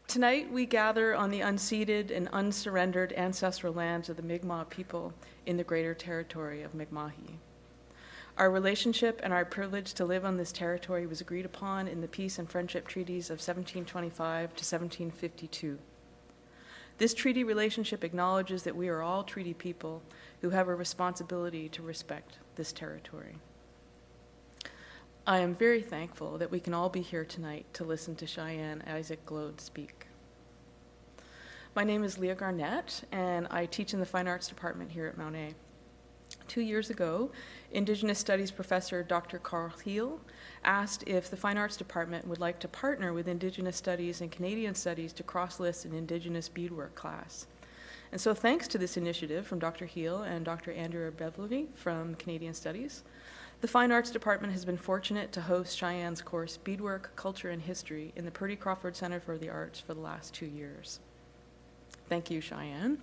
Tonight, we gather on the unceded and unsurrendered ancestral lands of the Mi'kmaq people in the Greater Territory of Mi'kma'ki. Our relationship and our privilege to live on this territory was agreed upon in the Peace and Friendship Treaties of 1725 to 1752. This treaty relationship acknowledges that we are all treaty people who have a responsibility to respect this territory. I am very thankful that we can all be here tonight to listen to Cheyenne Isaac-Gloade speak. My name is Leah Garnett, and I teach in the Fine Arts Department here at Mount A. 2 years ago, Indigenous Studies professor Dr. Carl Heel asked if the Fine Arts Department would like to partner with Indigenous Studies and Canadian Studies to cross-list an Indigenous beadwork class. And so thanks to this initiative from Dr. Heel and Dr. Andrew Beverly from Canadian Studies, the Fine Arts Department has been fortunate to host Cheyenne's course, Beadwork, Culture and History, in the Purdy Crawford Center for the Arts for the last 2 years. Thank you, Cheyenne.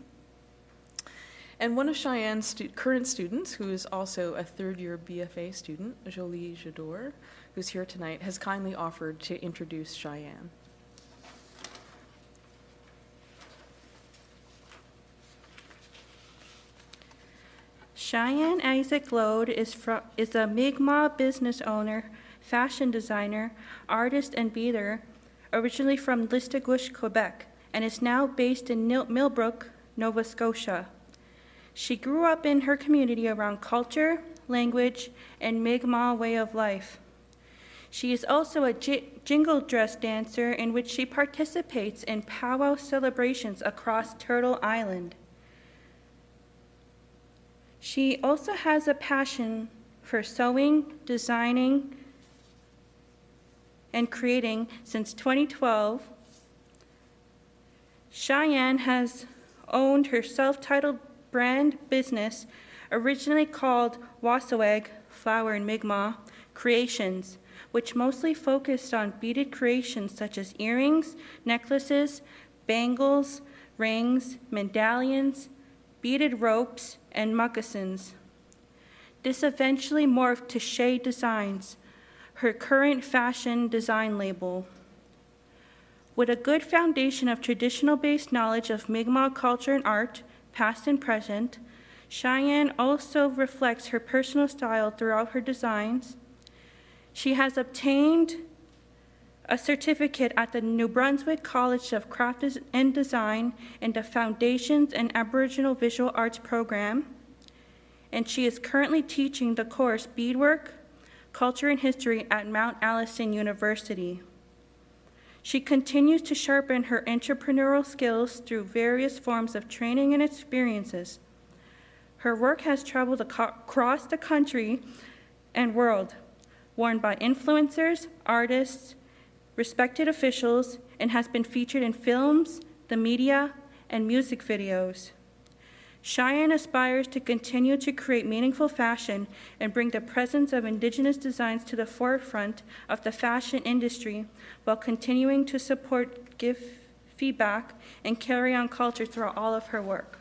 And one of Cheyenne's current students, who is also a third-year BFA student, Jolie Jador, who's here tonight, has kindly offered to introduce Cheyenne. Cheyenne Isaac-Gloade is a Mi'kmaq business owner, fashion designer, artist, and beader, originally from Listuguj, Quebec, and is now based in Millbrook, Nova Scotia. She grew up in her community around culture, language, and Mi'kmaq way of life. She is also a jingle dress dancer in which she participates in powwow celebrations across Turtle Island. She also has a passion for sewing, designing, and creating since 2012. Cheyenne has owned her self-titled brand business, originally called Wasoweg, Flower in Mi'kmaq, Creations, which mostly focused on beaded creations such as earrings, necklaces, bangles, rings, medallions, beaded ropes, and moccasins. This eventually morphed to Chey Designs, her current fashion design label. With a good foundation of traditional-based knowledge of Mi'kmaq culture and art, past and present, Cheyenne also reflects her personal style throughout her designs. She has obtained a certificate at the New Brunswick College of Craft and Design in the Foundations and Aboriginal Visual Arts program, and she is currently teaching the course Beadwork, Culture and History at Mount Allison University. She continues to sharpen her entrepreneurial skills through various forms of training and experiences. Her work has traveled across the country and world, worn by influencers, artists, respected officials, and has been featured in films, the media, and music videos. Cheyenne aspires to continue to create meaningful fashion and bring the presence of Indigenous designs to the forefront of the fashion industry while continuing to support, give feedback, and carry on culture throughout all of her work.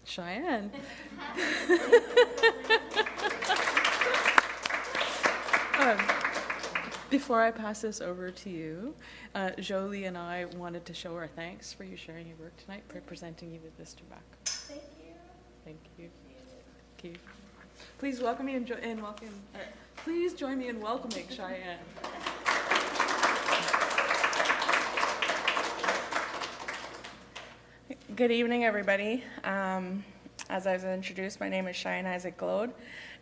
Cheyenne. Before I pass this over to you, Jolie and I wanted to show our thanks for you sharing your work tonight, presenting you with this tobacco. Thank you. Thank you. Thank you. Please welcome me and welcome. Please join me in welcoming Cheyenne. Good evening, everybody. As I was introduced, my name is Cheyenne Isaac-Gloade,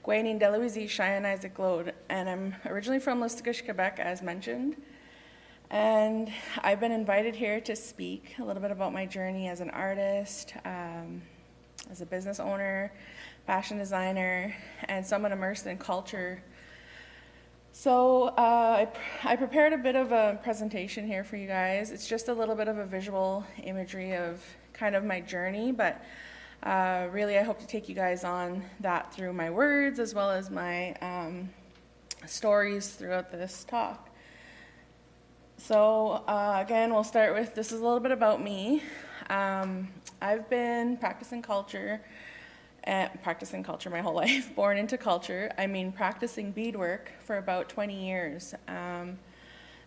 Gwenin Deluisi Cheyenne Isaac-Gloade, and I'm originally from Listuguj, Quebec, as mentioned. And I've been invited here to speak a little bit about my journey as an artist, as a business owner, fashion designer, and someone immersed in culture. So I prepared a bit of a presentation here for you guys. It's just a little bit of a visual imagery of kind of my journey, but really I hope to take you guys on that through my words as well as my stories throughout this talk. So again, we'll start with, this is a little bit about me. I've been practicing culture practicing culture my whole life, born into culture. I mean, practicing beadwork for about 20 years.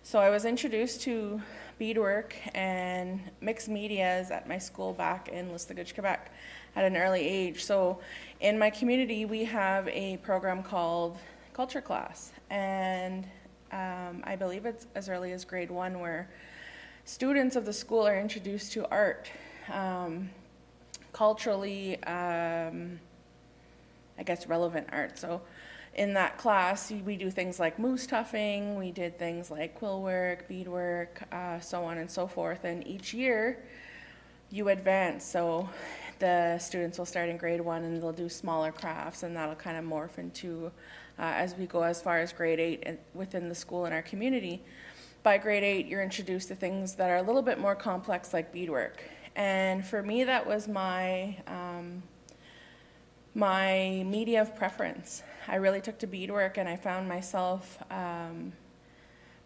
So I was introduced to beadwork and mixed medias at my school back in Listuguj, Quebec at an early age. So in my community, we have a program called Culture Class, and I believe it's as early as grade 1 where students of the school are introduced to art. Culturally, I guess, relevant art. So in that class, we do things like moose tuffing, we did things like quill work, beadwork, so on and so forth. And each year, you advance. So the students will start in grade 1 and they'll do smaller crafts, and that'll kind of morph into, as we go as far as grade 8 within the school and our community. By grade 8, you're introduced to things that are a little bit more complex, like beadwork. And for me, that was my media of preference. I really took to beadwork, and I found myself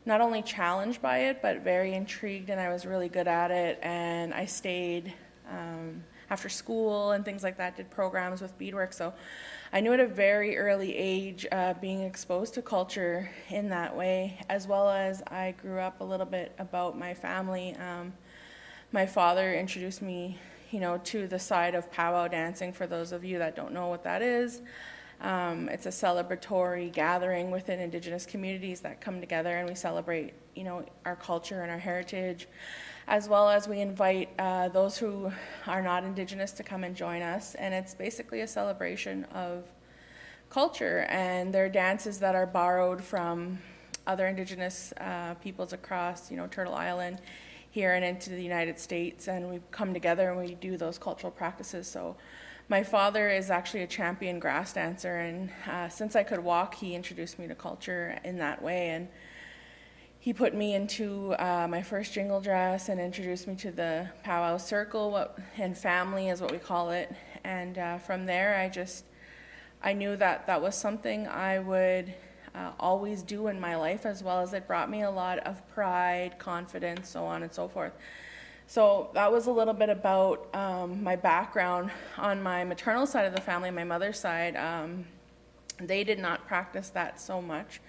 not only challenged by it, but very intrigued, and I was really good at it. And I stayed after school and things like that, did programs with beadwork. So I knew at a very early age, being exposed to culture in that way, as well as I grew up a little bit about my family. My father introduced me, to the side of powwow dancing. For those of you that don't know what that is, it's a celebratory gathering within Indigenous communities that come together, and we celebrate, our culture and our heritage, as well as we invite those who are not Indigenous to come and join us. And it's basically a celebration of culture, and there are dances that are borrowed from other Indigenous peoples across, Turtle Island here and into the United States, and we come together and we do those cultural practices. So my father is actually a champion grass dancer, and since I could walk, he introduced me to culture in that way, and he put me into my first jingle dress and introduced me to the powwow circle, and family is what we call it. And from there, I knew that was something I would always do in my life, as well as it brought me a lot of pride, confidence, so on and so forth. So that was a little bit about my background. On my maternal side of the family, my mother's side, they did not practice that so much,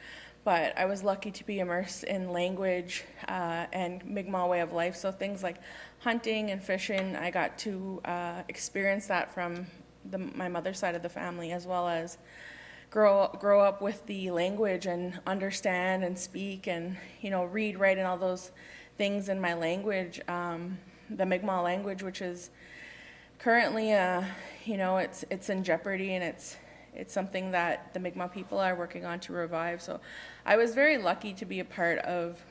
but I was lucky to be immersed in language and Mi'kmaq way of life. So things like hunting and fishing, I got to experience that from my mother's side of the family, as well as grow up with the language and understand and speak and read, write, and all those things in my language, the Mi'kmaq language, which is currently it's in jeopardy, and it's something that the Mi'kmaq people are working on to revive. So I was very lucky to be a part of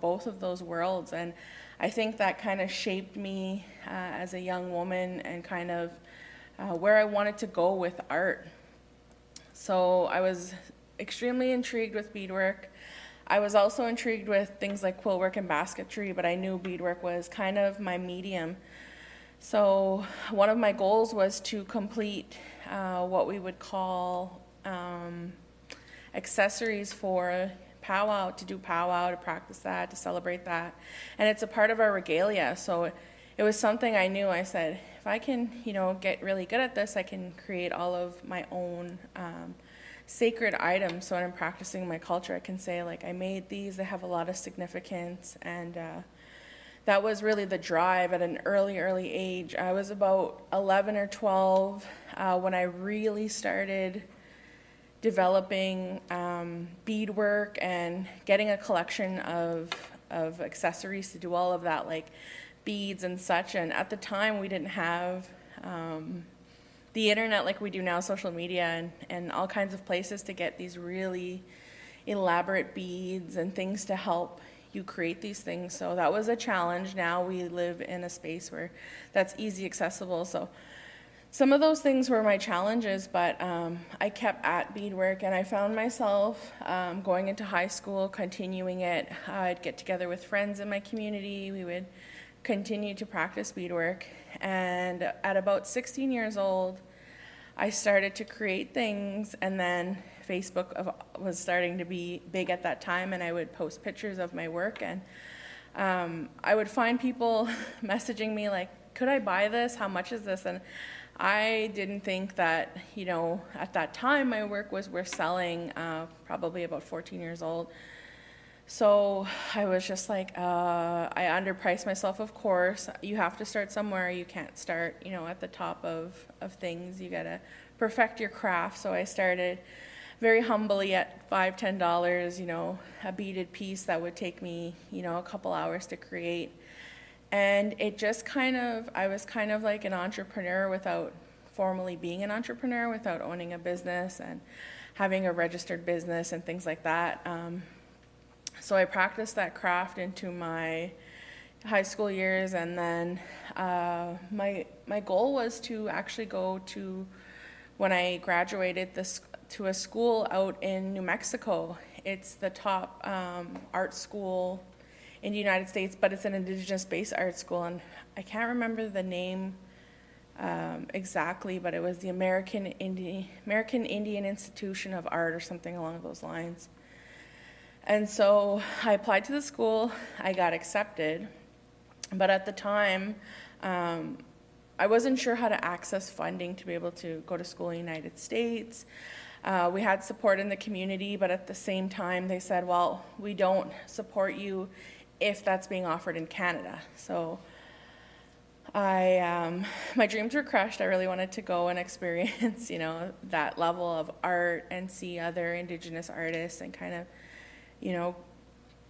both of those worlds, and I think that kind of shaped me as a young woman, and kind of where I wanted to go with art. So I was extremely intrigued with beadwork. I was also intrigued with things like quill work and basketry, but I knew beadwork was kind of my medium. So one of my goals was to complete what we would call accessories for powwow, to practice that, to celebrate that. And it's a part of our regalia. So it was something I knew. I said, if I can, get really good at this, I can create all of my own sacred items. So when I'm practicing my culture, I can say, like, I made these, they have a lot of significance. And that was really the drive at an early age. I was about 11 or 12 when I really started developing beadwork and getting a collection of accessories to do all of that, like beads and such. And at the time, we didn't have the internet like we do now, social media, and all kinds of places to get these really elaborate beads and things to help you create these things. So that was a challenge. Now we live in a space where that's easy accessible. So some of those things were my challenges, but I kept at beadwork, and I found myself going into high school, continuing it. I'd get together with friends in my community. We would continue to practice beadwork. And at about 16 years old, I started to create things, and then Facebook was starting to be big at that time, and I would post pictures of my work, and I would find people messaging me like, could I buy this? How much is this? And I didn't think that, at that time my work was worth selling, probably about 14 years old. So I was just like, I underpriced myself, of course. You have to start somewhere. You can't start, at the top of things. You got to perfect your craft. So I started very humbly at $5, $10, a beaded piece that would take me, a couple hours to create. And it just I was kind of like an entrepreneur without formally being an entrepreneur, without owning a business and having a registered business and things like that. So I practiced that craft into my high school years, and then my goal was to actually go to, when I graduated, to a school out in New Mexico. It's the top art school in the United States, but it's an Indigenous-based art school, and I can't remember the name exactly, but it was the American Indian Institution of Art or something along those lines. And so I applied to the school. I got accepted, but at the time, I wasn't sure how to access funding to be able to go to school in the United States. We had support in the community, but at the same time, they said, well, we don't support you if that's being offered in Canada. So my dreams were crushed. I really wanted to go and experience, that level of art and see other Indigenous artists and kind of,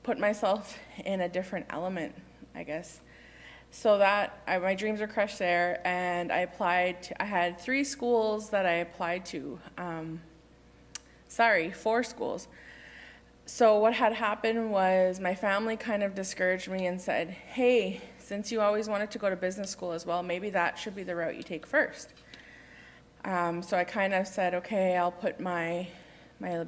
put myself in a different element, I guess. So my dreams were crushed there, and I had 3 schools that I applied to. 4 schools. So what had happened was my family kind of discouraged me and said, hey, since you always wanted to go to business school as well, maybe that should be the route you take first. So I kind of said, okay, I'll put my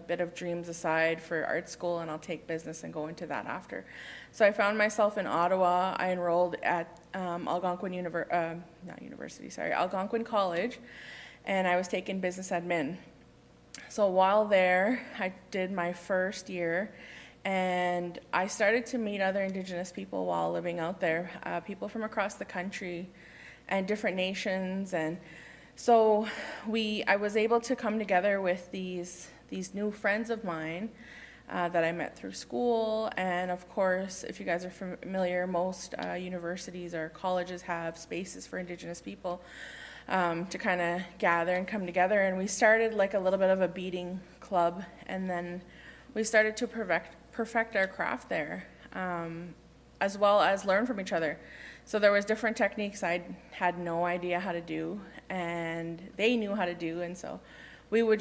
bit of dreams aside for art school, and I'll take business and go into that after. So I found myself in Ottawa. I enrolled at Algonquin Algonquin College, and I was taking business admin. So while there, I did my first year, and I started to meet other Indigenous people while living out there, people from across the country and different nations. And so I was able to come together with these new friends of mine that I met through school. And of course, if you guys are familiar, most universities or colleges have spaces for Indigenous people to kind of gather and come together. And we started like a little bit of a beading club, and then we started to perfect our craft there, as well as learn from each other. So there was different techniques I had no idea how to do, and they knew how to do, and so we would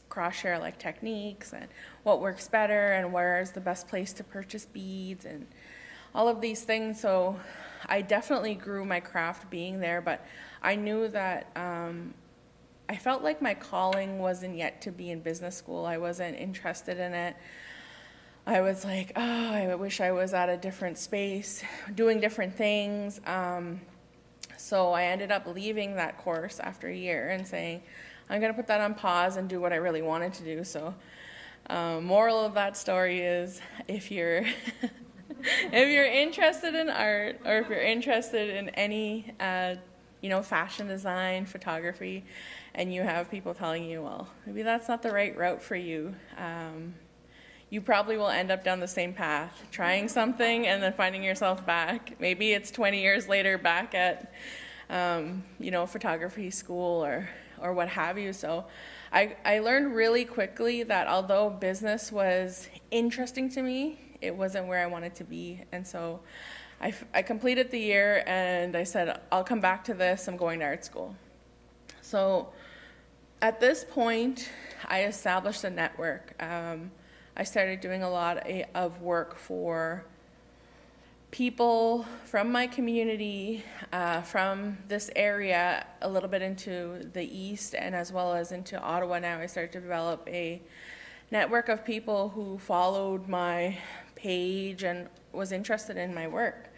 cross-share like techniques and what works better and where is the best place to purchase beads and all of these things. So I definitely grew my craft being there, but I knew that I felt like my calling wasn't yet to be in business school. I wasn't interested in it. I was like, oh, I wish I was at a different space, doing different things. So I ended up leaving that course after a year and saying, I'm going to put that on pause and do what I really wanted to do. So moral of that story is, if you're if you're interested in art, or if you're interested in any fashion design, photography, and you have people telling you, well, maybe that's not the right route for you, you probably will end up down the same path, trying something and then finding yourself back. Maybe it's 20 years later back at, photography school or what have you. So I learned really quickly that although business was interesting to me, it wasn't where I wanted to be. And so I completed the year, and I said, I'll come back to this. I'm going to art school. So at this point, I established a network. I started doing a lot of work for people from my community, from this area, a little bit into the east and as well as into Ottawa now. I started to develop a network of people who followed my page and was interested in my work.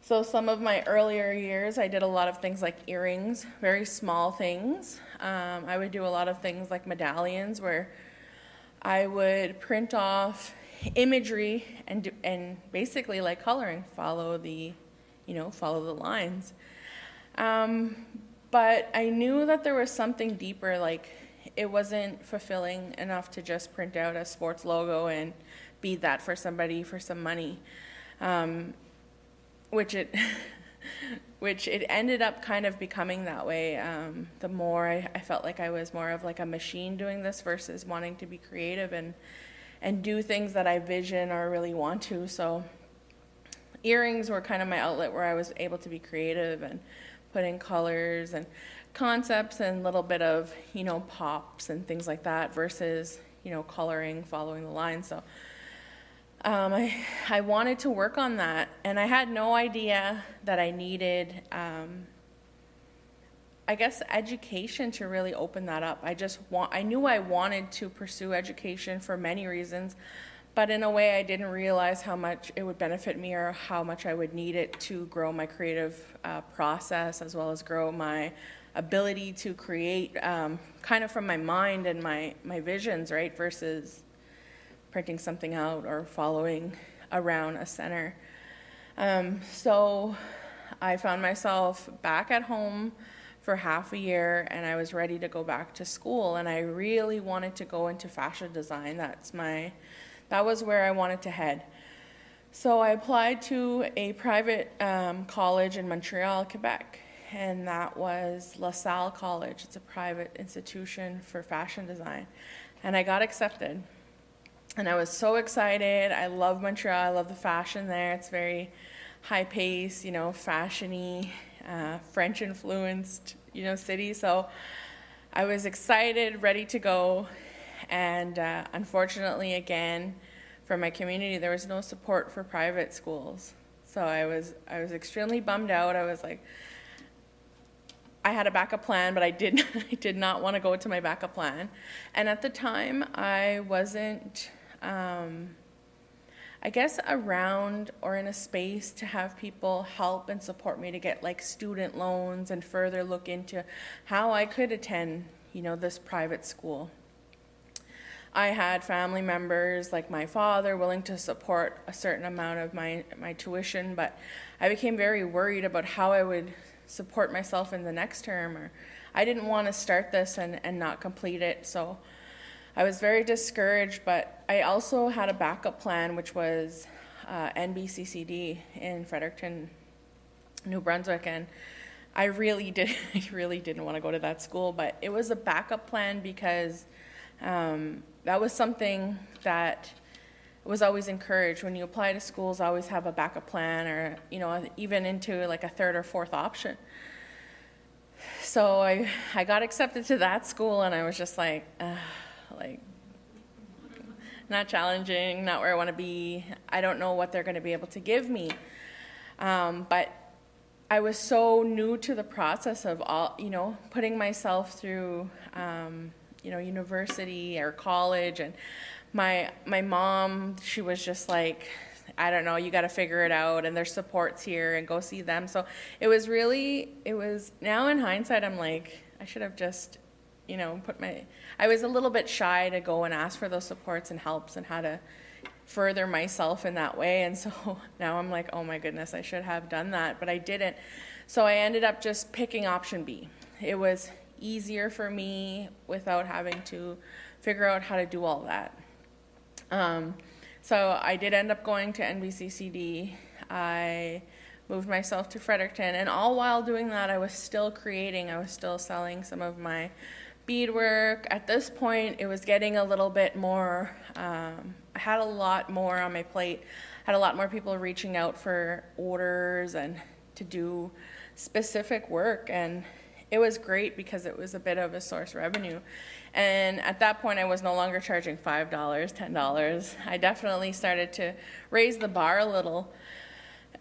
So some of my earlier years, I did a lot of things like earrings, very small things. I would do a lot of things like medallions, where I would print off imagery and basically like coloring, follow the follow the lines. But I knew that there was something deeper, like it wasn't fulfilling enough to just print out a sports logo and bead that for somebody for some money, which it ended up kind of becoming that way. The more I felt like I was more of like a machine doing this versus wanting to be creative and do things that I vision or really want to. So earrings were kind of my outlet where I was able to be creative and put in colors and concepts and a little bit of, pops and things like that versus, coloring, following the line. So I wanted to work on that, and I had no idea that I needed, education to really open that up. I knew I wanted to pursue education for many reasons, but in a way I didn't realize how much it would benefit me or how much I would need it to grow my creative process, as well as grow my ability to create kind of from my mind and my visions, right, versus printing something out or following around a center. So I found myself back at home for half a year, and I was ready to go back to school, and I really wanted to go into fashion design. That was where I wanted to head. So I applied to a private college in Montreal, Quebec, and that was LaSalle College. It's a private institution for fashion design, and I got accepted. And I was so excited. I love Montreal. I love the fashion there. It's very high-paced, fashion-y, French-influenced, city. So I was excited, ready to go. And unfortunately, again, for my community, there was no support for private schools. So I was extremely bummed out. I was like, I had a backup plan, but I did not want to go to my backup plan. And at the time, I wasn't, around or in a space to have people help and support me to get like student loans and further look into how I could attend, this private school. I had family members like my father willing to support a certain amount of my tuition, but I became very worried about how I would support myself in the next term, or I didn't want to start this and not complete it. So I was very discouraged, but I also had a backup plan, which was NBCCD in Fredericton, New Brunswick, and I really didn't want to go to that school, but it was a backup plan because that was something that was always encouraged. When you apply to schools, always have a backup plan, or even into like a third or fourth option. So I got accepted to that school, and I was just like not challenging, not where I want to be. I don't know what they're going to be able to give me, but I was so new to the process of putting myself through university or college. And my mom, she was just like, I don't know, you got to figure it out, and there's supports here, and go see them. So it was now in hindsight, I'm like, I should have just I was a little bit shy to go and ask for those supports and helps and how to further myself in that way. And so now I'm like, oh my goodness, I should have done that, but I didn't. So I ended up just picking option B. It was easier for me without having to figure out how to do all that. So I did end up going to NBCCD. I moved myself to Fredericton, and all while doing that, I was still creating. I was still selling some of my beadwork. At this point, it was getting a little bit more, I had a lot more on my plate. I had a lot more people reaching out for orders and to do specific work, and it was great because it was a bit of a source revenue. And at that point, I was no longer charging $5, $10. I definitely started to raise the bar a little.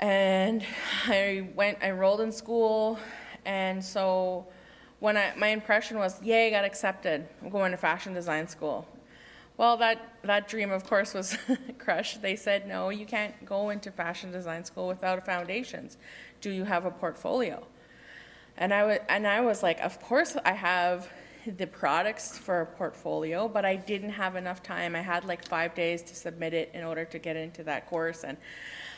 And I enrolled in school, and so my impression was, yay, I got accepted. I'm going to fashion design school. Well, that dream, of course, was crushed. They said, no, you can't go into fashion design school without foundations. Do you have a portfolio? And I was like, of course I have the products for a portfolio, but I didn't have enough time. I had like 5 days to submit it in order to get into that course, and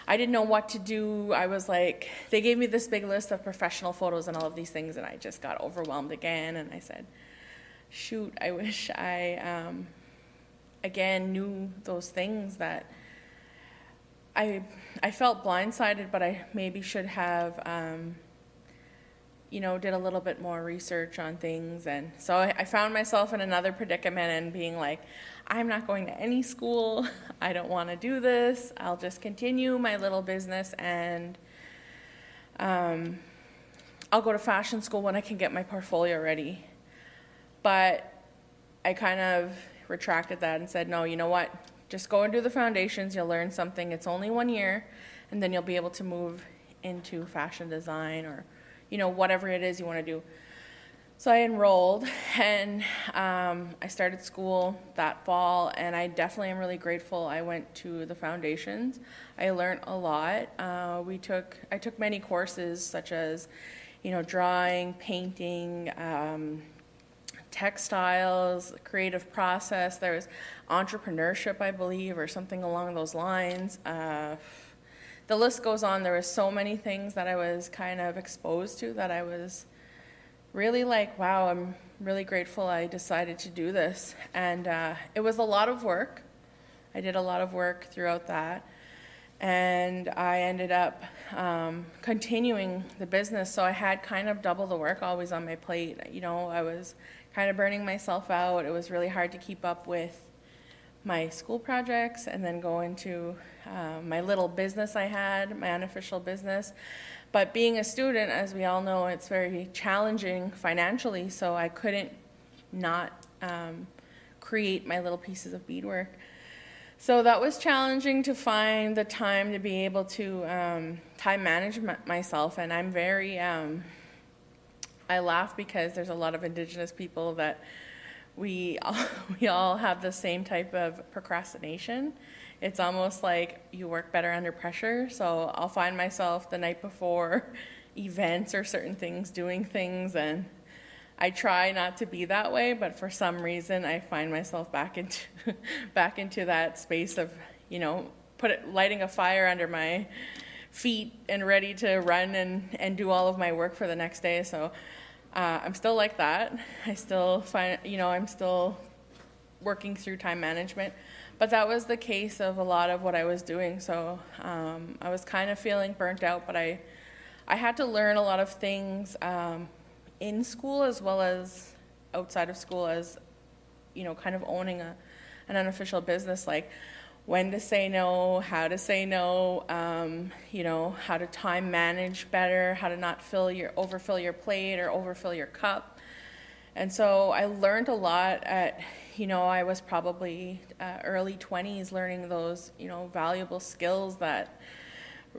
I didn't know what to do. I was like, they gave me this big list of professional photos and all of these things, and I just got overwhelmed again. And I said, shoot, I wish I, again, knew those things that I felt blindsided, but I maybe should have, did a little bit more research on things. And so I found myself in another predicament and being like, I'm not going to any school. I don't want to do this. I'll just continue my little business, and I'll go to fashion school when I can get my portfolio ready. But I kind of retracted that and said, no, you know what? Just go and do the foundations. You'll learn something. It's only 1 year, and then you'll be able to move into fashion design or, whatever it is you want to do. So I enrolled, and I started school that fall, and I definitely am really grateful I went to the foundations. I learned a lot. I took many courses such as, drawing, painting, textiles, creative process. There was entrepreneurship, I believe, or something along those lines. The list goes on. There were so many things that I was kind of exposed to that I was really like, wow, I'm really grateful I decided to do this. And it was a lot of work. I did a lot of work throughout that. And I ended up continuing the business. So I had kind of double the work always on my plate. I was kind of burning myself out. It was really hard to keep up with my school projects and then go into my little business I had, my unofficial business. But being a student, as we all know, it's very challenging financially, so I couldn't not create my little pieces of beadwork. So that was challenging to find the time to be able to time manage myself, and I'm very, I laugh because there's a lot of Indigenous people that we all have the same type of procrastination. It's almost like you work better under pressure. So I'll find myself the night before events or certain things doing things, and I try not to be that way, but for some reason I find myself back into that space of, lighting a fire under my feet and ready to run and do all of my work for the next day. So I'm still like that. I still find, I'm still working through time management. But that was the case of a lot of what I was doing. So I was kind of feeling burnt out, but I had to learn a lot of things in school as well as outside of school as, kind of owning an unofficial business, like when to say no, how to say no, how to time manage better, how to not overfill your plate or overfill your cup. And so I learned a lot at, I was probably early 20s learning those, valuable skills that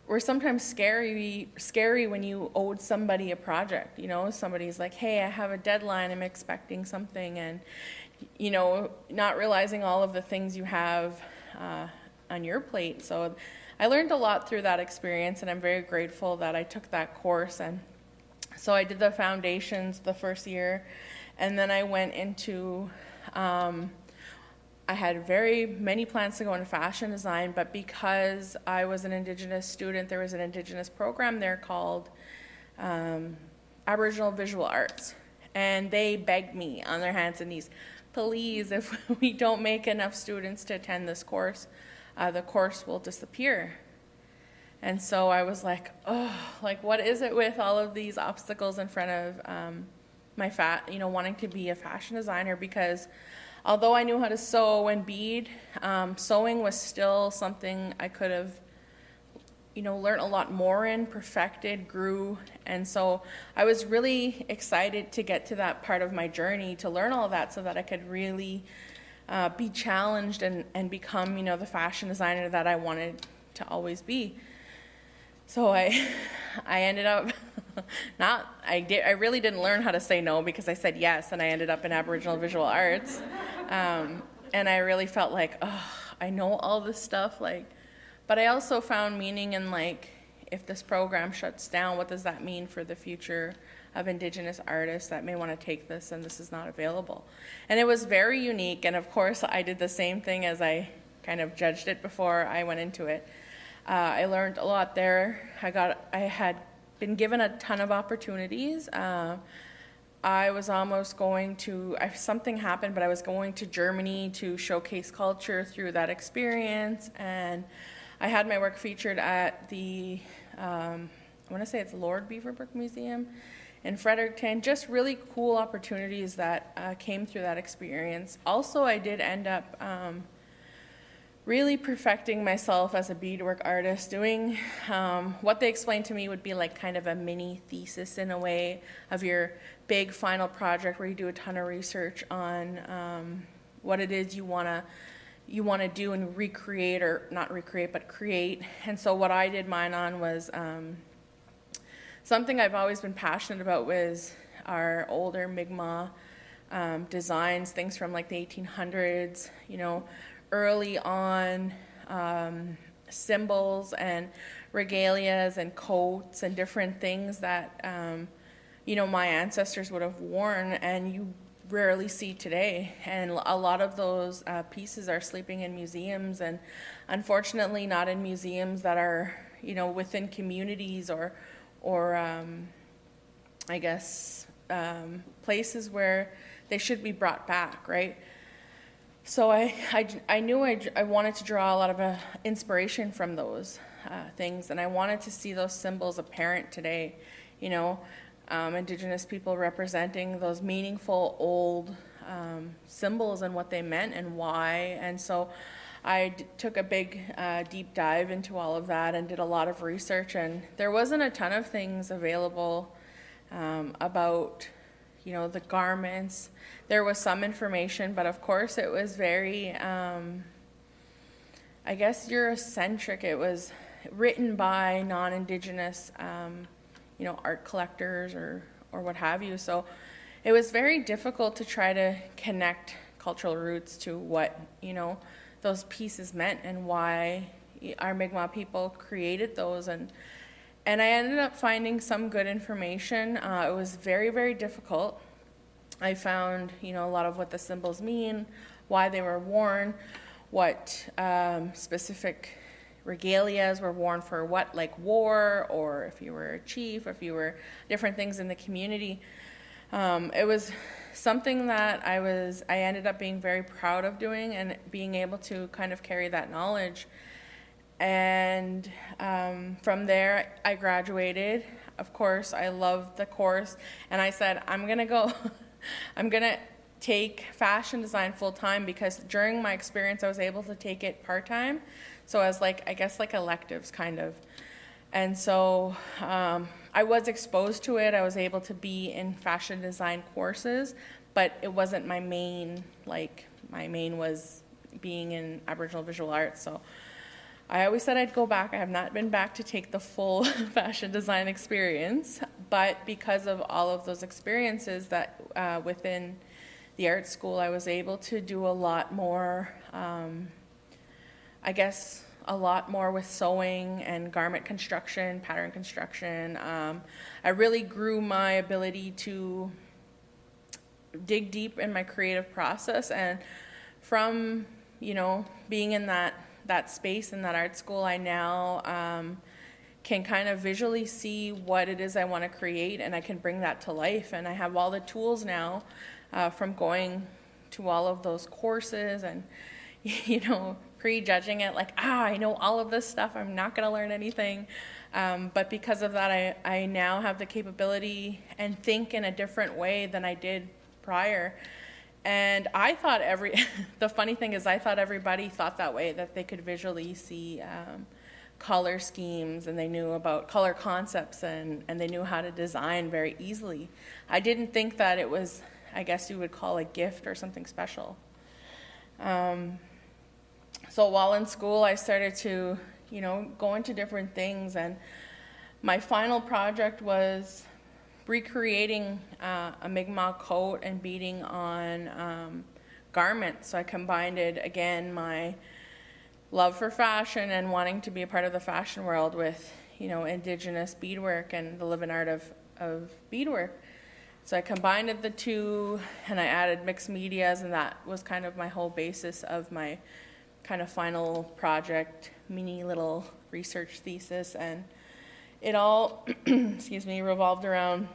were sometimes scary when you owed somebody a project. Somebody's like, hey, I have a deadline, I'm expecting something, and, not realizing all of the things you have on your plate. So I learned a lot through that experience, and I'm very grateful that I took that course. And so I did the foundations the first year, and then I went into, I had very many plans to go into fashion design, but because I was an Indigenous student, there was an Indigenous program there called Aboriginal Visual Arts. And they begged me on their hands and knees, please, if we don't make enough students to attend this course, the course will disappear. And so I was like, what is it with all of these obstacles in front of wanting to be a fashion designer? Because although I knew how to sew and bead, sewing was still something I could have, learned a lot more in, perfected, grew. And so I was really excited to get to that part of my journey, to learn all of that so that I could really be challenged and become, the fashion designer that I wanted to always be. So I ended up I really didn't learn how to say no because I said yes, and I ended up in Aboriginal Visual Arts. And I really felt like, I know all this stuff, but I also found meaning in, if this program shuts down, what does that mean for the future of Indigenous artists that may want to take this and this is not available? And it was very unique, and of course I did the same thing as I kind of judged it before I went into it. I learned a lot there. I had been given a ton of opportunities. I was almost going to, something happened, but I was going to Germany to showcase culture through that experience, and I had my work featured at the, I want to say it's Lord Beaverbrook Museum in Fredericton. Just really cool opportunities that came through that experience. Also, I did end up really perfecting myself as a beadwork artist, doing what they explained to me would be like kind of a mini thesis in a way of your big final project, where you do a ton of research on what it is you want to do and recreate, or not recreate, but create. And so what I did mine on was something I've always been passionate about, was our older Mi'kmaq designs, things from like the 1800s, early on symbols and regalias and coats and different things that my ancestors would have worn, and you rarely see today. And a lot of those pieces are sleeping in museums, and unfortunately not in museums that are within communities or I guess places where they should be brought back, right? So I knew I wanted to draw a lot of inspiration from those things, and I wanted to see those symbols apparent today, Indigenous people representing those meaningful old symbols and what they meant and why. And so I took a big deep dive into all of that and did a lot of research, and there wasn't a ton of things available about the garments. There was some information, but of course it was very, I guess, Eurocentric. It was written by non-Indigenous, art collectors or what have you. So it was very difficult to try to connect cultural roots to what, those pieces meant and why our Mi'kmaq people created those. And I ended up finding some good information. It was very, very difficult. I found, a lot of what the symbols mean, why they were worn, what specific regalias were worn for what, like war, or if you were a chief, if you were different things in the community. It was something that I ended up being very proud of doing, and being able to kind of carry that knowledge. And from there, I graduated. Of course, I loved the course, and I said, I'm gonna take fashion design full time, because during my experience, I was able to take it part time. So as like electives kind of. And so I was exposed to it. I was able to be in fashion design courses, but it wasn't my main. My main was being in Aboriginal visual arts. So I always said I'd go back. I have not been back to take the full fashion design experience, but because of all of those experiences that within the art school, I was able to do a lot more, a lot more with sewing and garment construction, pattern construction. I really grew my ability to dig deep in my creative process, and from, being in that space in that art school, I now can kind of visually see what it is I want to create, and I can bring that to life. And I have all the tools now from going to all of those courses and, prejudging it like, I know all of this stuff, I'm not going to learn anything. But because of that, I now have the capability and think in a different way than I did prior. And I thought the funny thing is, I thought everybody thought that way, that they could visually see color schemes, and they knew about color concepts, and they knew how to design very easily. I didn't think that it was, I guess you would call, a gift or something special. So while in school, I started to, go into different things, and my final project was recreating a Mi'kmaq coat and beading on garments. So I combined it, again, my love for fashion and wanting to be a part of the fashion world with, Indigenous beadwork and the living art of beadwork. So I combined the two, and I added mixed medias, and that was kind of my whole basis of my kind of final project, mini little research thesis, and it all, excuse me, revolved around,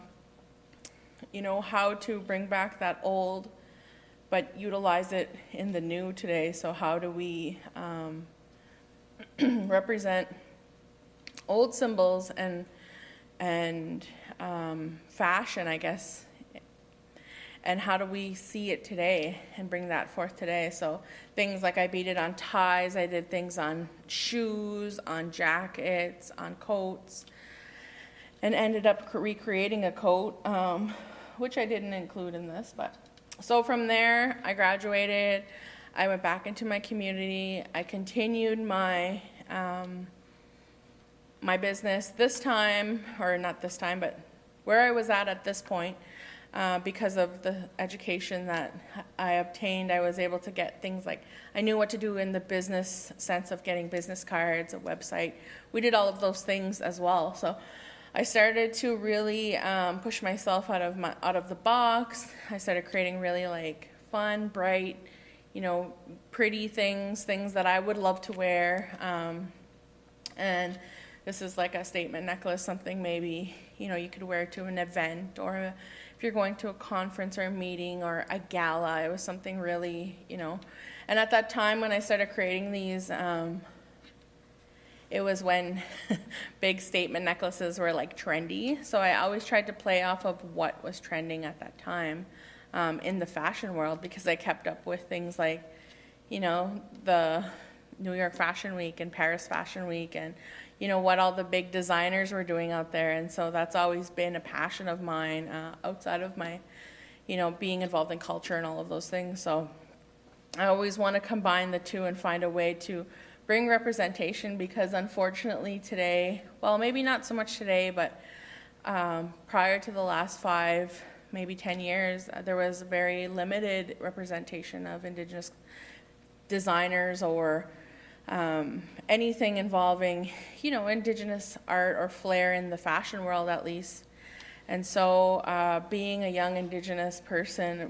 how to bring back that old, but utilize it in the new today. So how do we represent old symbols and fashion, I guess, and how do we see it today and bring that forth today? So things like I beaded on ties, I did things on shoes, on jackets, on coats, and ended up recreating a coat, which I didn't include in this. But so from there, I graduated. I went back into my community. I continued my my business this time, or not this time, but where I was at this point. Because of the education that I obtained, I was able to get things like, I knew what to do in the business sense of getting business cards, a website. We did all of those things as well. So I started to really push myself out of the box. I started creating really like fun, bright, pretty things that I would love to wear. And this is like a statement necklace, something maybe, you could wear to an event, or if you're going to a conference or a meeting or a gala. It was something really, And at that time when I started creating these, it was when big statement necklaces were like trendy. So I always tried to play off of what was trending at that time in the fashion world, because I kept up with things like, the New York Fashion Week and Paris Fashion Week, and what all the big designers were doing out there. And so that's always been a passion of mine, outside of my, being involved in culture and all of those things. So I always want to combine the two and find a way to bring representation, because unfortunately today, well, maybe not so much today, but prior to the last 5, maybe 10 years, there was very limited representation of Indigenous designers or anything involving, Indigenous art or flair in the fashion world, at least. And so being a young Indigenous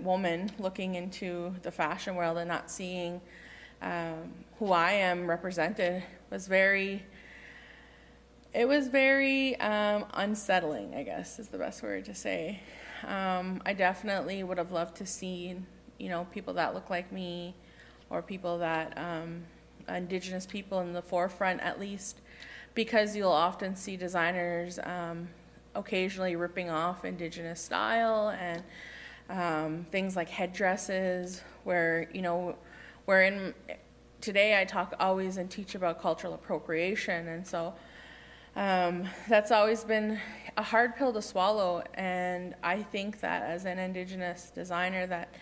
woman, looking into the fashion world and not seeing who I am represented was very unsettling, I guess is the best word to say. I definitely would have loved to see, people that look like me, or people that Indigenous people in the forefront, at least, because you'll often see designers occasionally ripping off Indigenous style and things like headdresses, where today I talk always and teach about cultural appropriation, and so that's always been a hard pill to swallow. And I think that as an Indigenous designer, that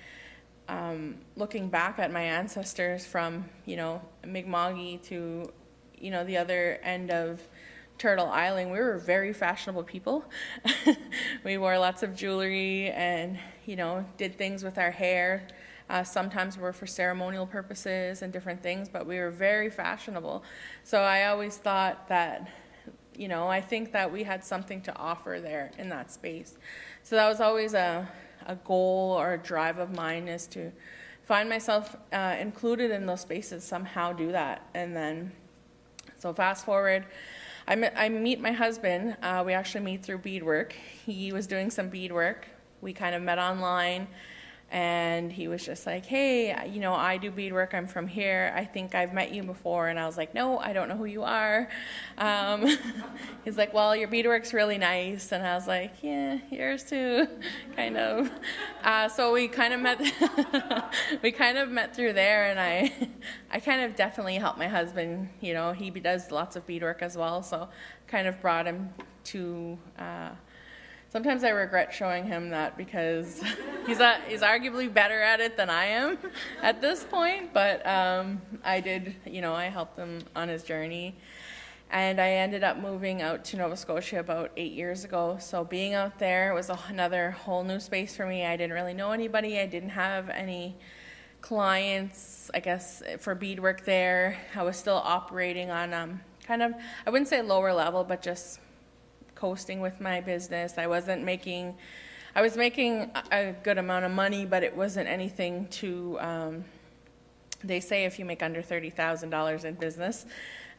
looking back at my ancestors from, Mi'kma'ki to, the other end of Turtle Island, we were very fashionable people. We wore lots of jewelry and, did things with our hair. Sometimes were for ceremonial purposes and different things, but we were very fashionable. So I always thought that, I think that we had something to offer there in that space. So that was always a goal or a drive of mine, is to find myself included in those spaces, somehow do that. And then, so fast forward, I meet my husband. We actually meet through beadwork. He was doing some beadwork. We kind of met online, and he was just like, hey, I do beadwork. I'm from here. I think I've met you before. And I was like, no, I don't know who you are. He's like, well, your beadwork's really nice. And I was like, yeah, yours too, kind of. So we kind of met. We kind of met through there, and I kind of definitely helped my husband. He does lots of beadwork as well, so kind of brought him to. Sometimes I regret showing him that, because he's arguably better at it than I am at this point. But I did, I helped him on his journey. And I ended up moving out to Nova Scotia about 8 years ago. So being out there was another whole new space for me. I didn't really know anybody. I didn't have any clients, I guess, for beadwork there. I was still operating on kind of, I wouldn't say lower level, but just coasting with my business. I was making a good amount of money, but it wasn't anything to, they say if you make under $30,000 in business,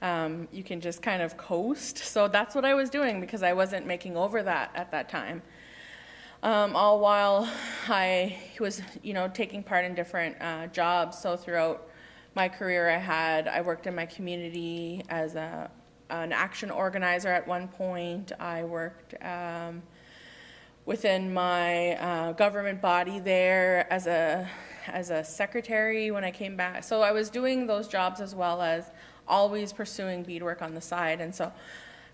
you can just kind of coast. So that's what I was doing because I wasn't making over that at that time. All while I was, taking part in different jobs. So throughout my career, I worked in my community as an action organizer at one point. I worked within my government body there as a secretary when I came back. So I was doing those jobs as well as always pursuing beadwork on the side. And so I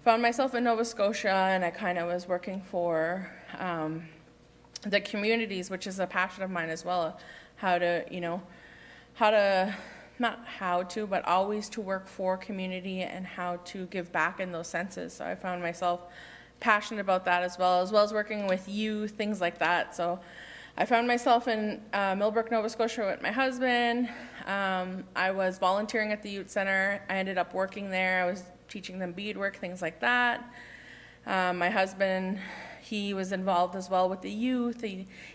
found myself in Nova Scotia, and I kind of was working for the communities, which is a passion of mine as well, but always to work for community and how to give back in those senses. So I found myself passionate about that as well as working with youth, things like that. So I found myself in Millbrook, Nova Scotia with my husband. I was volunteering at the youth center. I ended up working there. I was teaching them beadwork, things like that. My husband, he was involved as well with the youth.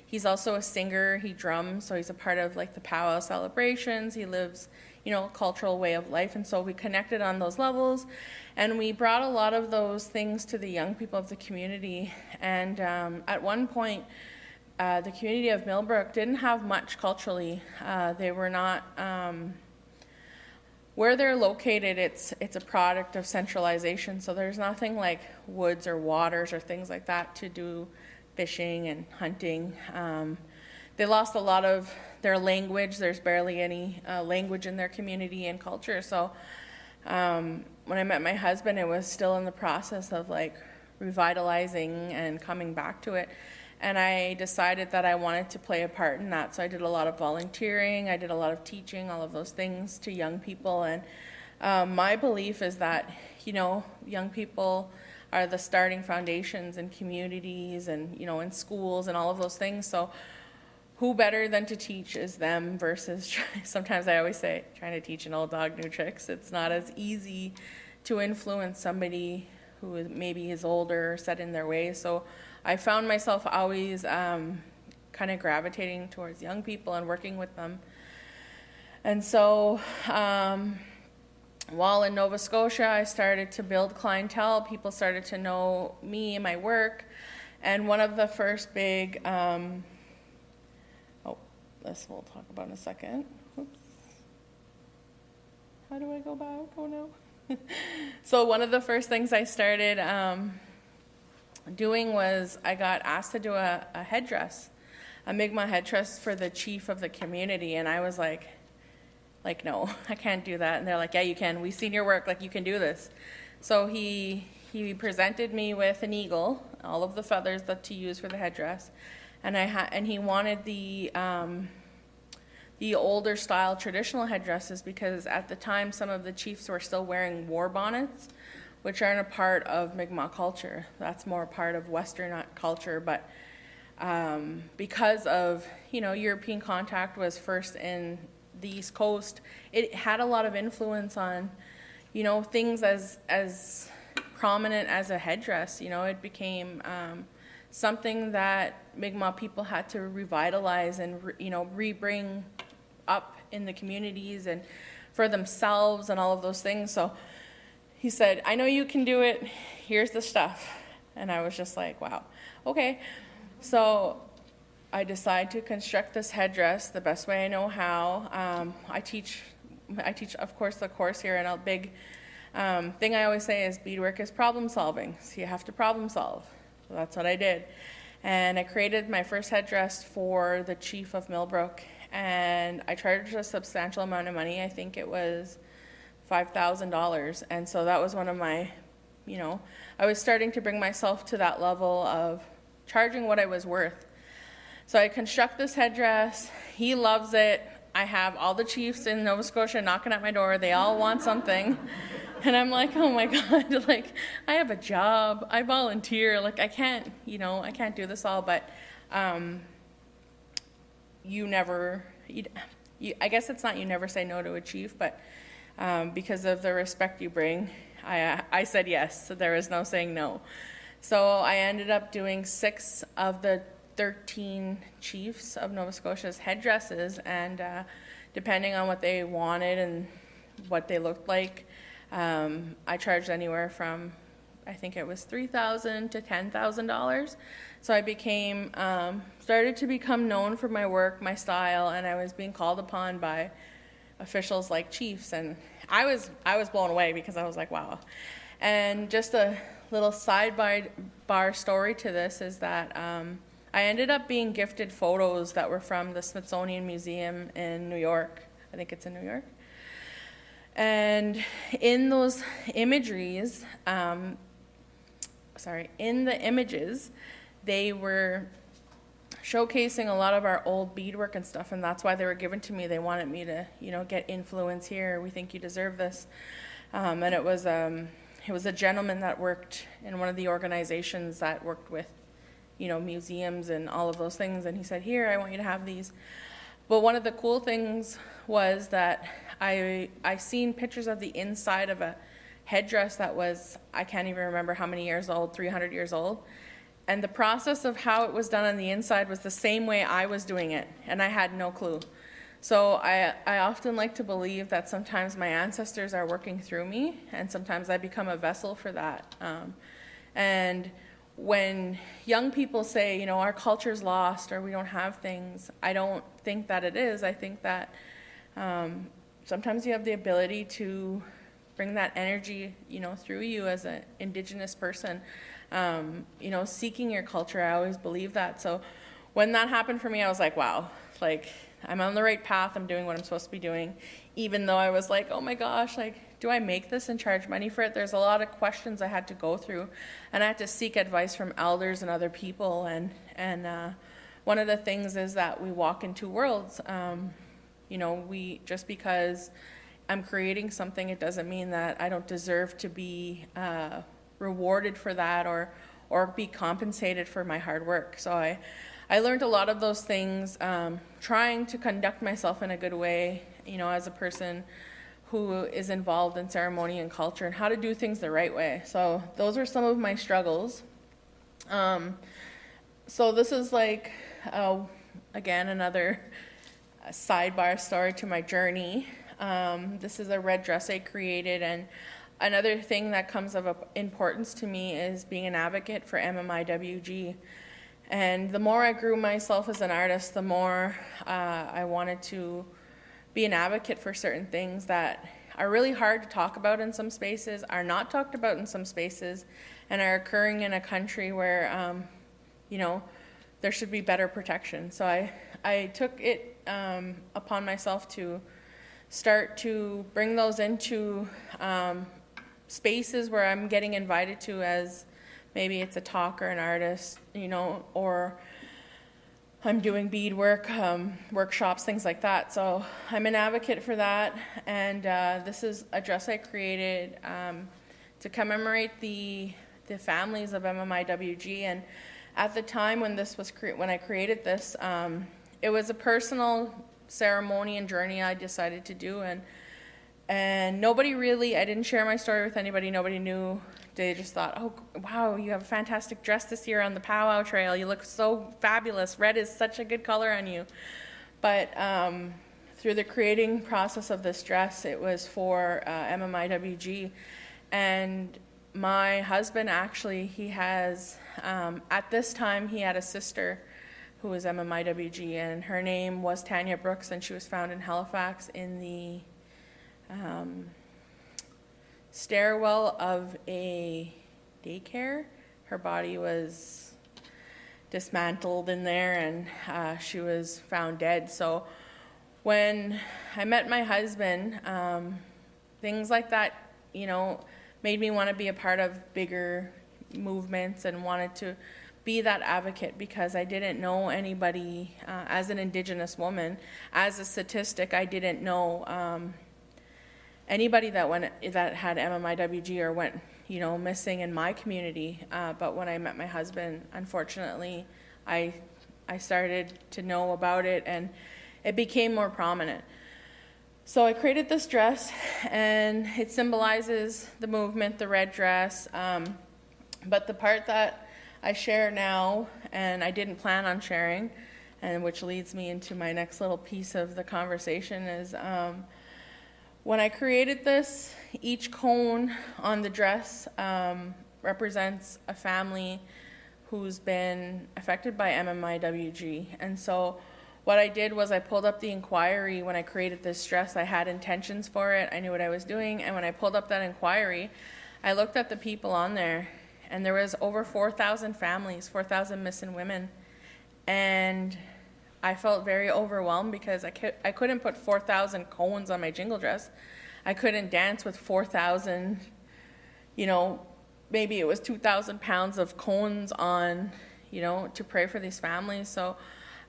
He's also a singer. He drums, so he's a part of like the powwow celebrations. He lives, a cultural way of life, and so we connected on those levels, and we brought a lot of those things to the young people of the community. And at one point, the community of Millbrook didn't have much culturally. They were not. Where they're located, it's a product of centralization, so there's nothing like woods or waters or things like that to do fishing and hunting. They lost a lot of their language. There's barely any language in their community and culture. So when I met my husband, it was still in the process of like revitalizing and coming back to it. And I decided that I wanted to play a part in that. So I did a lot of volunteering. I did a lot of teaching, all of those things to young people. And my belief is that, young people are the starting foundations in communities and, in schools and all of those things. So who better than to teach is them versus, sometimes I always say, trying to teach an old dog new tricks. It's not as easy to influence somebody who maybe is older or set in their ways. So I found myself always kind of gravitating towards young people and working with them. And so while in Nova Scotia, I started to build clientele. People started to know me and my work. And one of the first big, this we'll talk about in a second. Oops. How do I go back? Oh no. So one of the first things I started doing was I got asked to do a headdress, a Mi'kmaq headdress for the chief of the community, and I was like, no, I can't do that. And they're like, yeah, you can. We've seen your work. Like, you can do this. So he presented me with an eagle, all of the feathers that to use for the headdress, and he wanted the older style traditional headdresses because at the time some of the chiefs were still wearing war bonnets, which aren't a part of Mi'kmaq culture. That's more a part of Western culture. But because of, European contact was first in the East Coast, it had a lot of influence on, things as prominent as a headdress. It became something that Mi'kmaq people had to revitalize and, re-bring up in the communities and for themselves and all of those things. So he said, I know you can do it. Here's the stuff. And I was just like, wow, okay. So I decided to construct this headdress the best way I know how. I teach, of course, the course here, and a big thing I always say is beadwork is problem solving. So you have to problem solve. So that's what I did. And I created my first headdress for the chief of Millbrook, and I charged a substantial amount of money. I think it was $5,000. And so that was one of my, I was starting to bring myself to that level of charging what I was worth. So I construct this headdress. He loves it. I have all the chiefs in Nova Scotia knocking at my door. They all want something. And I'm like, oh my God, like, I have a job. I volunteer. Like, I can't do this all. But I guess it's not you never say no to a chief, but because of the respect you bring, I said yes. So there was no saying no. So I ended up doing 6 of the 13 chiefs of Nova Scotia's headdresses, and depending on what they wanted and what they looked like, I charged anywhere from, I think it was $3,000 to $10,000. So I became, started to become known for my work, my style, and I was being called upon by officials like chiefs. And I was blown away because I was like, wow. And just a little sidebar story to this is that I ended up being gifted photos that were from the Smithsonian Museum in New York. I think it's in New York. And in those imageries, in the images, they were showcasing a lot of our old beadwork and stuff, and that's why they were given to me. They wanted me to, get influence here. We think you deserve this. And it was a gentleman that worked in one of the organizations that worked with, museums and all of those things, and he said, here, I want you to have these. But one of the cool things was that I seen pictures of the inside of a headdress that was, I can't even remember how many years old, 300 years old. And the process of how it was done on the inside was the same way I was doing it, and I had no clue. So I often like to believe that sometimes my ancestors are working through me, and sometimes I become a vessel for that. And when young people say, our culture's lost or we don't have things, I don't think that it is. I think that sometimes you have the ability to bring that energy, through you as an Indigenous person. Seeking your culture, I always believe that. So when that happened for me, I was like, wow, I'm on the right path. I'm doing what I'm supposed to be doing. Even though I was like, oh my gosh, do I make this and charge money for it? There's a lot of questions I had to go through, and I had to seek advice from elders and other people. And one of the things is that we walk in two worlds. Just because I'm creating something, it doesn't mean that I don't deserve to be rewarded for that or be compensated for my hard work. So I learned a lot of those things, trying to conduct myself in a good way, as a person who is involved in ceremony and culture, and how to do things the right way. So those are some of my struggles. So this is again, another sidebar story to my journey. This is a red dress I created, and another thing that comes of importance to me is being an advocate for MMIWG. And the more I grew myself as an artist, the more I wanted to be an advocate for certain things that are really hard to talk about in some spaces, are not talked about in some spaces, and are occurring in a country where, there should be better protection. So I took it upon myself to start to bring those into spaces where I'm getting invited to as maybe it's a talk or an artist, or I'm doing beadwork, workshops, things like that. So I'm an advocate for that, and this is a dress I created to commemorate the families of MMIWG. And at the time when when I created this, it was a personal ceremony and journey I decided to do, and nobody really, I didn't share my story with anybody. Nobody knew. They just thought, oh, wow, you have a fantastic dress this year on the powwow trail. You look so fabulous. Red is such a good color on you. But through the creating process of this dress, it was for MMIWG. And my husband actually, he has, at this time, he had a sister who was MMIWG, and her name was Tanya Brooks, and she was found in Halifax in the stairwell of a daycare. Her body was dismantled in there, and she was found dead. So when I met my husband, things like that, made me want to be a part of bigger movements and wanted to be that advocate, because I didn't know anybody, as an Indigenous woman, as a statistic, I didn't know anybody that had MMIWG or went, missing in my community. But when I met my husband, unfortunately, I started to know about it, and it became more prominent. So I created this dress, and it symbolizes the movement, the red dress. But the part that I share now, and I didn't plan on sharing, and which leads me into my next little piece of the conversation, is When I created this, each cone on the dress represents a family who's been affected by MMIWG. And so what I did was I pulled up the inquiry when I created this dress. I had intentions for it. I knew what I was doing. And when I pulled up that inquiry, I looked at the people on there, and there was over 4,000 families, 4,000 missing women. And I felt very overwhelmed because I couldn't put 4,000 cones on my jingle dress. I couldn't dance with 4,000, maybe it was 2,000 pounds of cones on, to pray for these families. So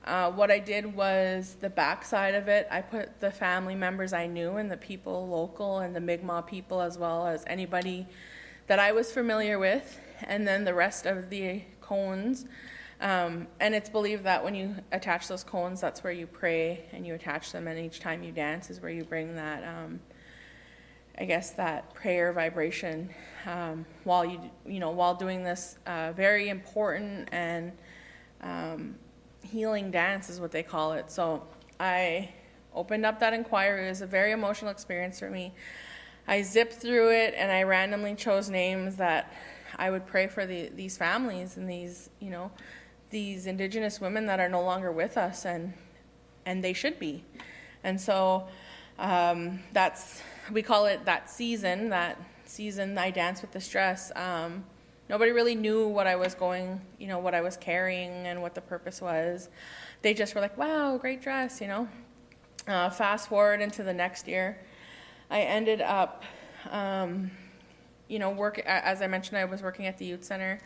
what I did was the backside of it, I put the family members I knew and the people local and the Mi'kmaq people, as well as anybody that I was familiar with, and then the rest of the cones. And it's believed that when you attach those cones, that's where you pray and you attach them, and each time you dance is where you bring that, that prayer vibration while doing this very important and healing dance is what they call it. So I opened up that inquiry. It was a very emotional experience for me. I zipped through it, and I randomly chose names that I would pray for these families and these Indigenous women that are no longer with us, and they should be. And so we call it that season I danced with this dress. Nobody really knew what I was what I was carrying and what the purpose was. They just were like, wow, great dress, Fast forward into the next year, I ended up, as I mentioned, I was working at the youth center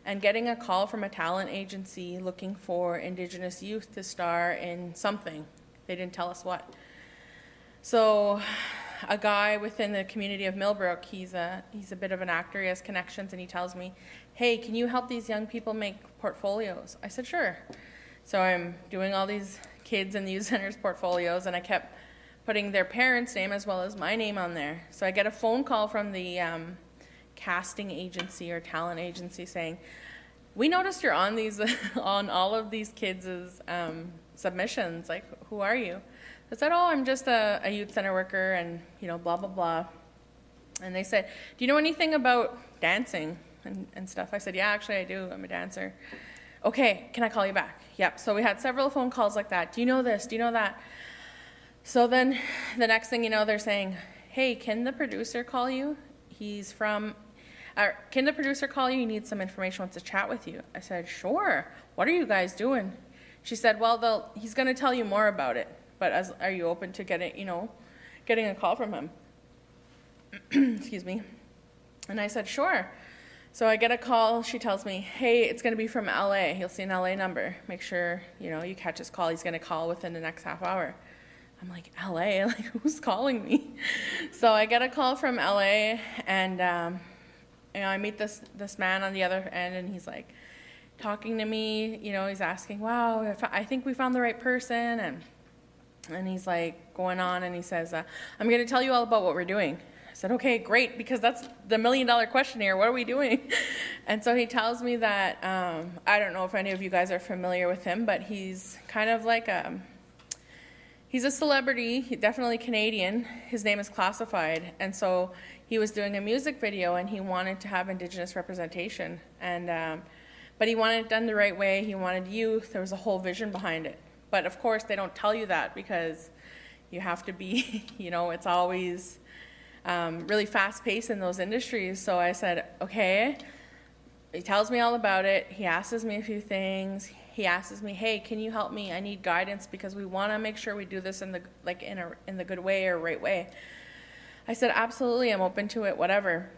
and getting a call from a talent agency looking for Indigenous youth to star in something. They didn't tell us what. So a guy within the community of Millbrook, he's a bit of an actor, he has connections, and he tells me, hey, can you help these young people make portfolios? I said, sure. So I'm doing all these kids in the youth center's portfolios, and I kept putting their parents' name as well as my name on there. So I get a phone call from the casting agency or talent agency saying, we noticed you're on on all of these kids' submissions. Like, who are you? I said, oh, I'm just a youth center worker and, blah, blah, blah. And they said, do you know anything about dancing and stuff? I said, yeah, actually I do. I'm a dancer. Okay, can I call you back? Yep. So we had several phone calls like that. Do you know this? Do you know that? So then the next thing you know, they're saying, hey, can the producer call you? Can the producer call you? He needs some information, wants to chat with you. I said, sure. What are you guys doing? She said, well, he's going to tell you more about it. But are you open to getting a call from him? Excuse me. And I said, sure. So I get a call. She tells me, hey, it's going to be from LA. You'll see an LA number. Make sure, you catch his call. He's going to call within the next half hour. I'm like, LA? Like, who's calling me? So I get a call from LA, and I meet this man on the other end, and he's like talking to me. He's asking, wow, I think we found the right person, and he's like going on, and he says, I'm going to tell you all about what we're doing. I said, okay, great, because that's the $1 million question here. What are we doing? And so he tells me that, I don't know if any of you guys are familiar with him, but he's kind of like he's a celebrity, definitely Canadian. His name is Classified. And so he was doing a music video, and he wanted to have Indigenous representation. And but he wanted it done the right way. He wanted youth. There was a whole vision behind it. But of course, they don't tell you that because you have to be, it's always really fast-paced in those industries. So I said, okay. He tells me all about it. He asks me a few things. He asks me, hey, can you help me? I need guidance because we want to make sure we do this in the good way or right way. I said, absolutely, I'm open to it, whatever.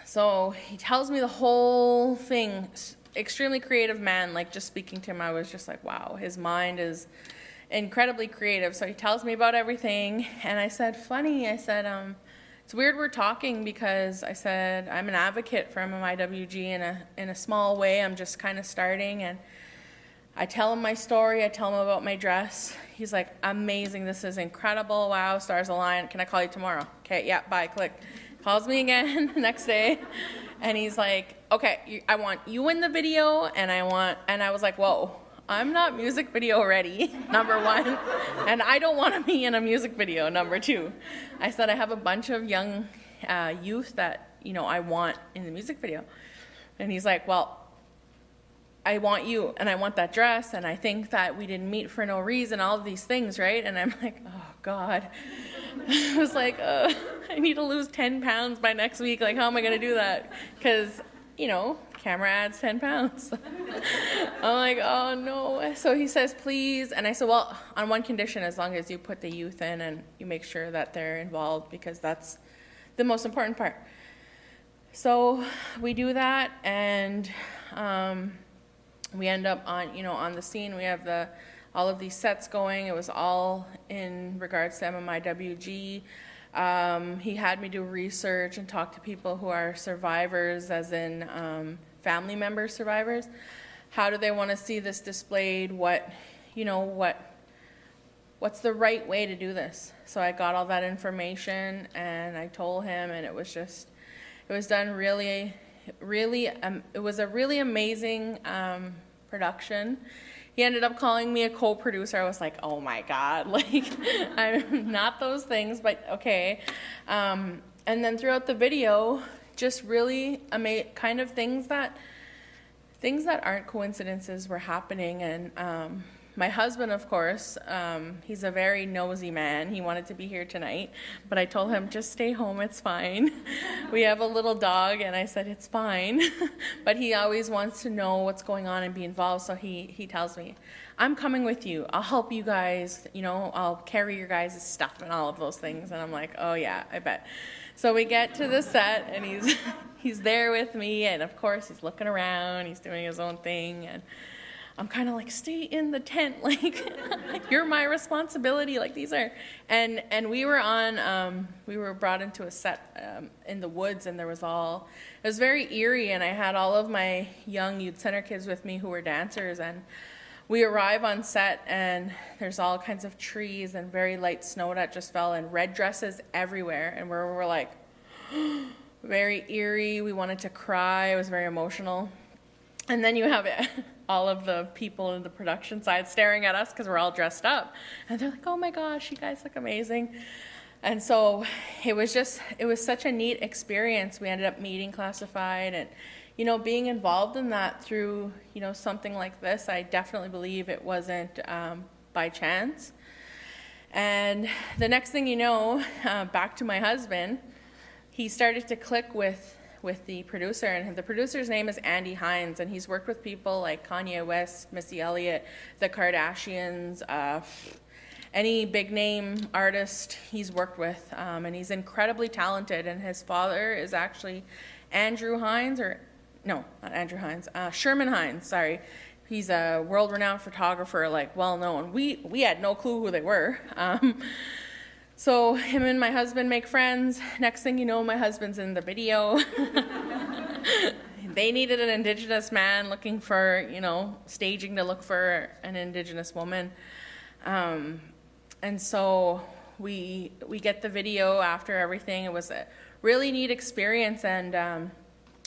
So he tells me the whole thing. Extremely creative man. Like, just speaking to him, I was just like, wow, his mind is incredibly creative. So he tells me about everything, and I said, it's weird we're talking because I said I'm an advocate for MMIWG in a small way. I'm just kind of starting, and I tell him my story. I tell him about my dress. He's like, amazing. This is incredible. Wow, stars align. Can I call you tomorrow? Okay, yeah, bye, click. Calls me again the next day, and he's like, okay, I want you in the video, and I was like, whoa, I'm not music video ready, number one, and I don't want to be in a music video, number two. I said I have a bunch of young youth that, I want in the music video. And he's like, well, I want you, and I want that dress, and I think that we didn't meet for no reason, all of these things, right? And I'm like, oh, God. I was like, I need to lose 10 pounds by next week. Like, how am I going to do that? Because, camera adds 10 pounds. I'm like, oh, no. So he says, please. And I said, well, on one condition, as long as you put the youth in and you make sure that they're involved, because that's the most important part. So we do that, and we end up on the scene. We have all of these sets going. It was all in regards to MMIWG. He had me do research and talk to people who are survivors, as in family member survivors. How do they want to see this displayed? What's the right way to do this? So I got all that information, and I told him, and it was done really, really, it was a really amazing production. He ended up calling me a co-producer. I was like, oh my God, like, I'm not those things, but okay. And then throughout the video, just really kind of things that aren't coincidences were happening. And my husband, of course, he's a very nosy man. He wanted to be here tonight, but I told him, just stay home, it's fine. We have a little dog, and I said, it's fine. But he always wants to know what's going on and be involved, so he tells me, I'm coming with you. I'll help you guys, I'll carry your guys' stuff and all of those things. And I'm like, oh yeah, I bet. So we get to the set, and he's there with me, and of course he's looking around, he's doing his own thing, and I'm kind of like, stay in the tent, like, you're my responsibility, like, these are, and we were brought into a set in the woods, and it was very eerie, and I had all of my young youth center kids with me who were dancers, and we arrive on set, and there's all kinds of trees and very light snow that just fell, and red dresses everywhere, and we're like, very eerie, we wanted to cry, it was very emotional. And then you have all of the people in the production side staring at us because we're all dressed up. And they're like, oh my gosh, you guys look amazing. And so it was such a neat experience. We ended up meeting classified, and, being involved in that through, something like this, I definitely believe it wasn't by chance. And the next thing you know, back to my husband, he started to click with the producer, and the producer's name is Andy Hines, and he's worked with people like Kanye West, Missy Elliott, the Kardashians, any big name artist he's worked with, and he's incredibly talented, and his father is actually Sherman Hines, sorry. He's a world-renowned photographer, like, well-known. We had no clue who they were. So him and my husband make friends. Next thing you know, my husband's in the video. They needed an Indigenous man looking for, staging to look for an Indigenous woman. And so we get the video after everything. It was a really neat experience. And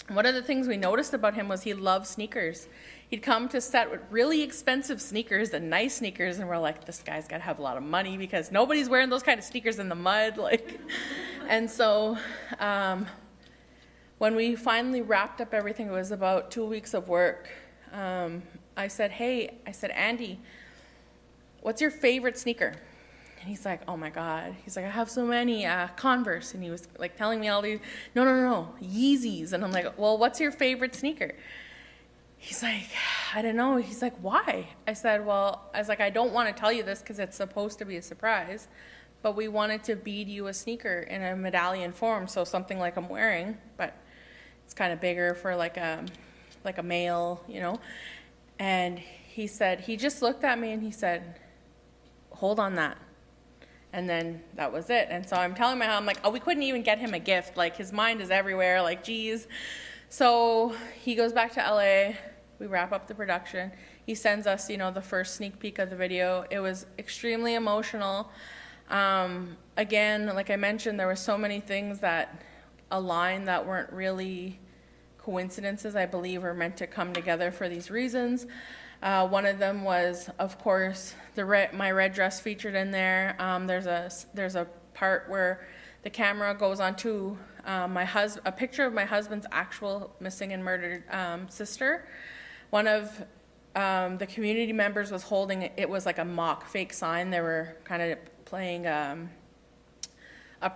one of the things we noticed about him was he loved sneakers. He'd come to set with really expensive sneakers and nice sneakers, and we're like, this guy's got to have a lot of money because nobody's wearing those kind of sneakers in the mud. And so when we finally wrapped up everything, it was about 2 weeks of work. I said, Andy, what's your favorite sneaker? And he's like, oh my God. He's like, I have so many Converse. And he was like telling me all these, no, Yeezys. And I'm like, well, what's your favorite sneaker? He's like, I don't know. He's like, why? I was like, I don't want to tell you this because it's supposed to be a surprise, but we wanted to bead you a sneaker in a medallion form, so something like I'm wearing, but it's kind of bigger for like a male, And he just looked at me and he said, hold on that. And then that was it. And so I'm telling my mom, like, oh, we couldn't even get him a gift. Like, his mind is everywhere, like, geez. So he goes back to LA, we wrap up the production, he sends us, the first sneak peek of the video. It was extremely emotional. Again, like I mentioned, there were so many things that aligned that weren't really coincidences, I believe, were meant to come together for these reasons. One of them was, of course, my red dress featured in there. There's a part where the camera goes onto a picture of my husband's actual missing and murdered sister. One of the community members was holding it. It was like a mock fake sign. They were kind of playing a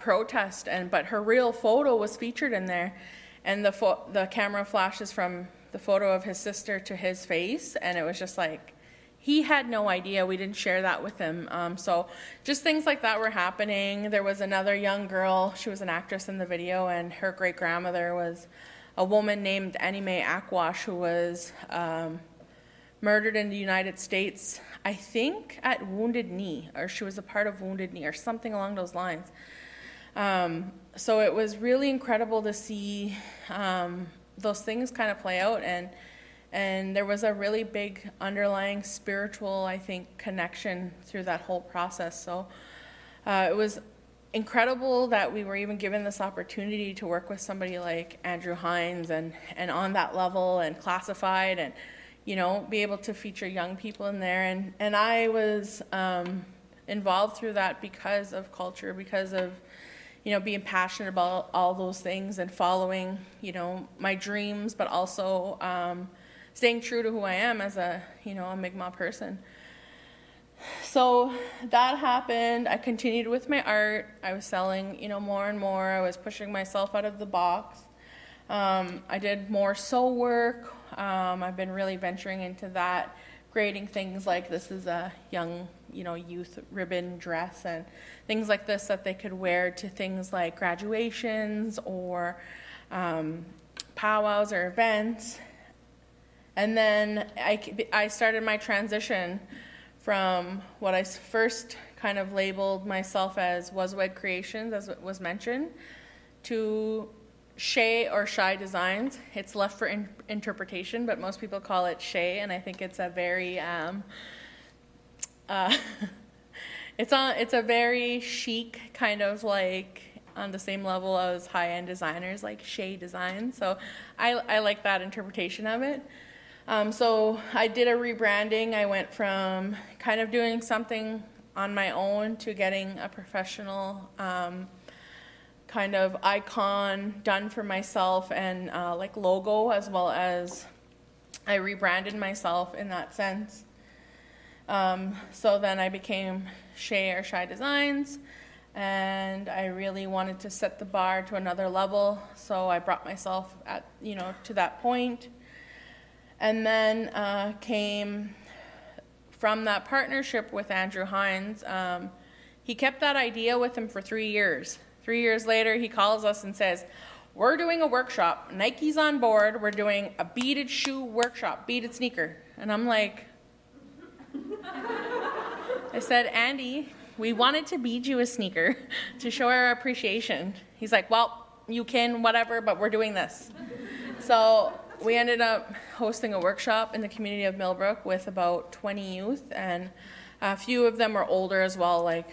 protest, but her real photo was featured in there, and the camera flashes from the photo of his sister to his face, and it was just like, he had no idea. We didn't share that with him. So just things like that were happening. There was another young girl. She was an actress in the video, and her great-grandmother was a woman named Anime Akwash, who was murdered in the United States, I think at Wounded Knee, or she was a part of Wounded Knee, or something along those lines. So it was really incredible to see those things kind of play out, and there was a really big underlying spiritual, I think, connection through that whole process. So it was incredible that we were even given this opportunity to work with somebody like Andrew Hines and on that level and classified, and be able to feature young people in there. And I was involved through that because of culture, because of being passionate about all those things and following, my dreams, but also staying true to who I am as a Mi'kmaq person. So that happened. I continued with my art. I was selling, more and more. I was pushing myself out of the box. I did more sew work. I've been really venturing into that, creating things like this is a young, youth ribbon dress and things like this that they could wear to things like graduations or powwows or events. And then I started my transition from what I first kind of labeled myself as Wasoweg Creations, as it was mentioned, to Chey or Chey Designs. It's left for interpretation, but most people call it Chey, and I think it's a very it's a very chic kind of like on the same level as high-end designers like Chey Designs. So I like that interpretation of it. So I did a rebranding. I went from kind of doing something on my own to getting a professional kind of icon done for myself and like logo, as well as I rebranded myself in that sense. So then I became Chey or Chey Designs, and I really wanted to set the bar to another level, so I brought myself at to that point. And then came from that partnership with Andrew Hines. He kept that idea with him for 3 years. 3 years later, he calls us and says, "We're doing a workshop. Nike's on board. We're doing a beaded shoe workshop, beaded sneaker." And I'm like, I said, "Andy, we wanted to bead you a sneaker to show our appreciation." He's like, "Well, you can, whatever, but we're doing this." So we ended up hosting a workshop in the community of Millbrook with about 20 youth, and a few of them were older as well, like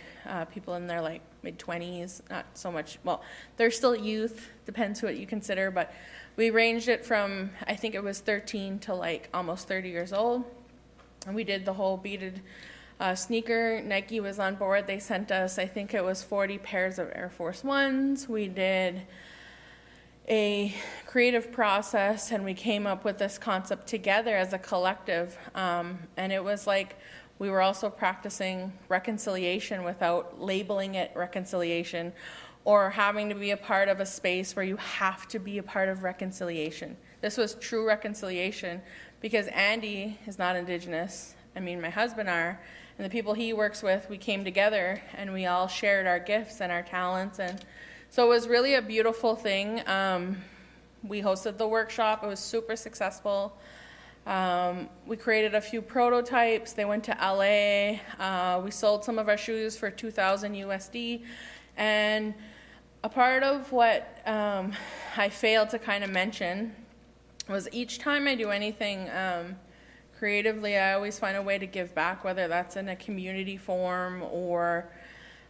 people in their like mid-20s, not so much, well, they're still youth, depends what you consider, but we ranged it from, I think it was 13 to like almost 30 years old, and we did the whole beaded sneaker. Nike was on board. They sent us, I think it was 40 pairs of Air Force Ones. We did a creative process, and we came up with this concept together as a collective, and it was like we were also practicing reconciliation without labeling it reconciliation or having to be a part of a space where you have to be a part of reconciliation. This was true reconciliation because Andy is not Indigenous. I mean, my husband are, and the people he works with, we came together and we all shared our gifts and our talents, and so it was really a beautiful thing. We hosted the workshop. It was super successful. We created a few prototypes. They went to LA. We sold some of our shoes for $2,000 USD. And a part of what I failed to kind of mention was each time I do anything creatively, I always find a way to give back, whether that's in a community form or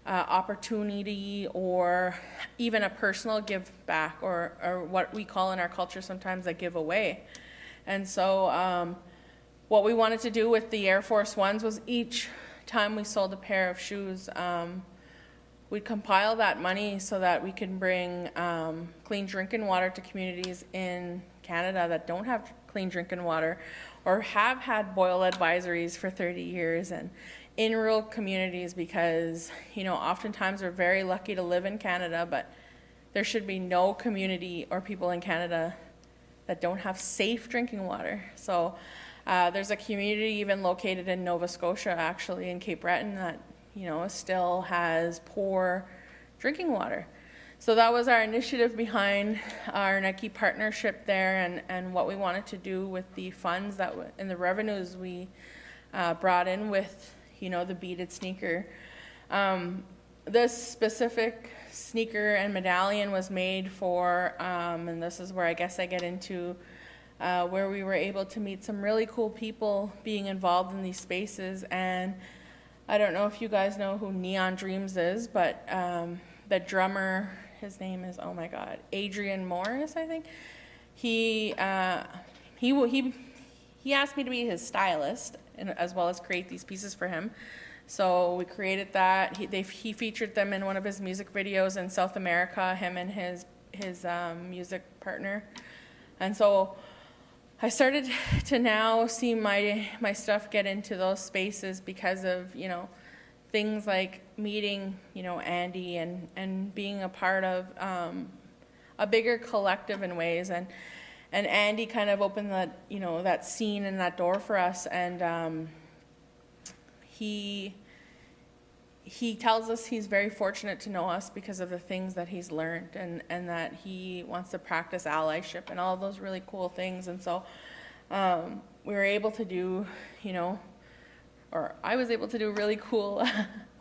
opportunity or even a personal give back or what we call in our culture sometimes a giveaway. And so what we wanted to do with the Air Force Ones was each time we sold a pair of shoes, we'd compile that money so that we can bring clean drinking water to communities in Canada that don't have clean drinking water or have had boil advisories for 30 years, and in rural communities, because, you know, oftentimes we're very lucky to live in Canada, but there should be no community or people in Canada that don't have safe drinking water. So there's a community even located in Nova Scotia, actually, in Cape Breton, that, you know, still has poor drinking water. So that was our initiative behind our Nike partnership there, and what we wanted to do with the funds that and the revenues we brought in with, you know, the beaded sneaker. This specific sneaker and medallion was made for, and this is where I guess I get into where we were able to meet some really cool people being involved in these spaces. And I don't know if you guys know who Neon Dreams is, but the drummer, his name is, oh my God, Adrian Morris, I think. He asked me to be his stylist, and as well as create these pieces for him. So we created that. He featured them in one of his music videos in South America, him and his music partner. And so I started to now see my stuff get into those spaces because of, you know, things like meeting, you know, Andy and being a part of a bigger collective in ways. And Andy kind of opened that, you know, that scene and that door for us. And he tells us he's very fortunate to know us because of the things that he's learned, and that he wants to practice allyship and all those really cool things. And so we were able to do, you know, or I was able to do really cool,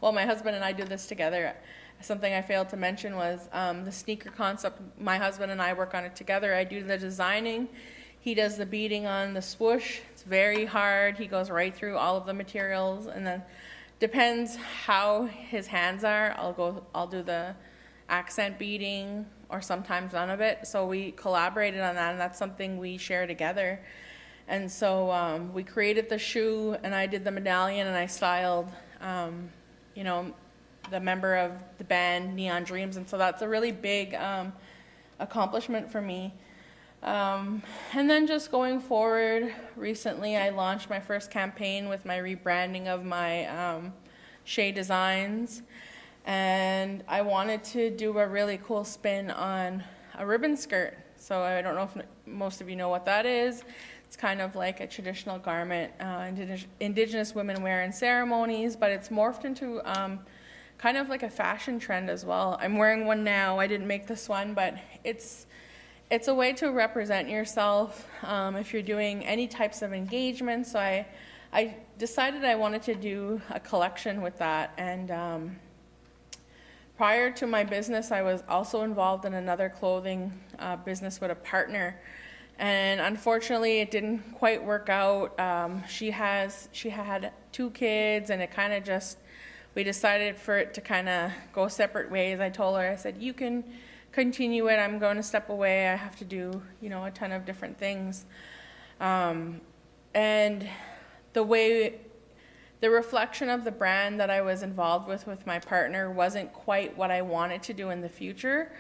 well, my husband and I do this together. Something I failed to mention was the sneaker concept. My husband and I work on it together. I do the designing. He does the beading on the swoosh. It's very hard. He goes right through all of the materials, and then depends how his hands are. I'll do the accent beading, or sometimes none of it. So we collaborated on that, and that's something we share together. And so we created the shoe, and I did the medallion, and I styled, you know, the member of the band Neon Dreams. And so that's a really big accomplishment for me. And then just going forward, recently I launched my first campaign with my rebranding of my Chey Designs, and I wanted to do a really cool spin on a ribbon skirt. So I don't know if most of you know what that is. It's kind of like a traditional garment Indigenous women wear in ceremonies, but it's morphed into kind of like a fashion trend as well. I'm wearing one now. I didn't make this one, but it's a way to represent yourself if you're doing any types of engagements. So I decided I wanted to do a collection with that. And prior to my business, I was also involved in another clothing business with a partner. And unfortunately, it didn't quite work out. She had 2 kids, and it kind of just, we decided for it to kind of go separate ways. I told her, I said, you can continue it. I'm going to step away. I have to do, you know, a ton of different things. And the reflection of the brand that I was involved with my partner wasn't quite what I wanted to do in the future,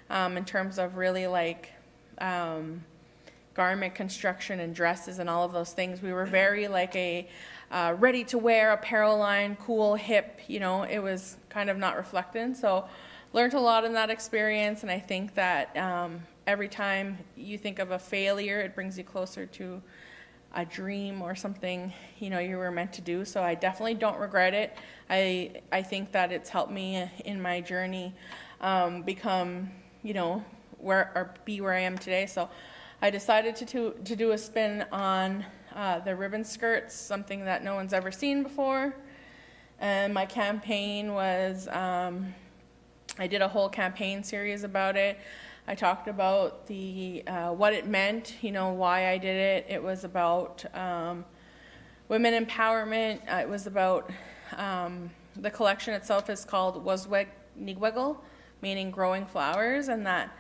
in terms of really like garment construction and dresses and all of those things. We were very like a ready-to-wear apparel line, cool, hip, you know, it was kind of not reflected. So learned a lot in that experience, and I think that every time you think of a failure, it brings you closer to a dream or something, you know, you were meant to do. So I definitely don't regret it. I think that it's helped me in my journey become, you know, be where I am today. So I decided to do a spin on the ribbon skirts, something that no one's ever seen before. And my campaign was, I did a whole campaign series about it. I talked about the what it meant, you know, why I did it. It was about women empowerment. It was about, the collection itself is called Wasoweg, meaning growing flowers, and that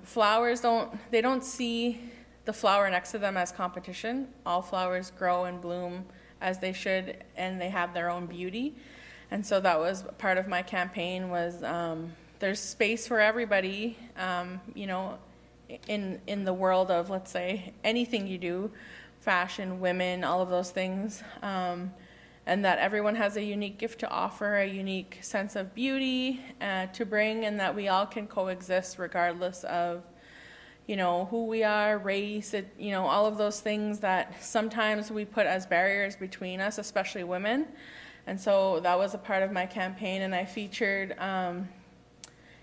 flowers don't see the flower next to them as competition. All flowers grow and bloom as they should, and they have their own beauty. And so that was part of my campaign was there's space for everybody, you know, in the world of, let's say, anything you do, fashion, women, all of those things, and that everyone has a unique gift to offer, a unique sense of beauty to bring, and that we all can coexist regardless of, you know, who we are, race, you know, all of those things that sometimes we put as barriers between us, especially women. And so that was a part of my campaign, and I featured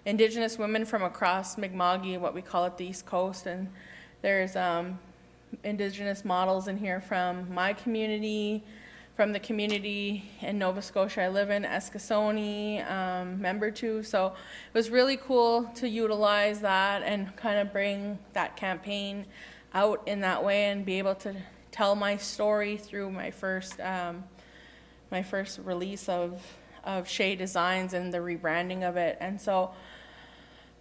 Indigenous women from across Mi'kma'ki, what we call it the East Coast, and there's Indigenous models in here from my community, from the community in Nova Scotia I live in, Eskasoni, member to. So it was really cool to utilize that and kind of bring that campaign out in that way and be able to tell my story through my first release of Chey Designs and the rebranding of it. And so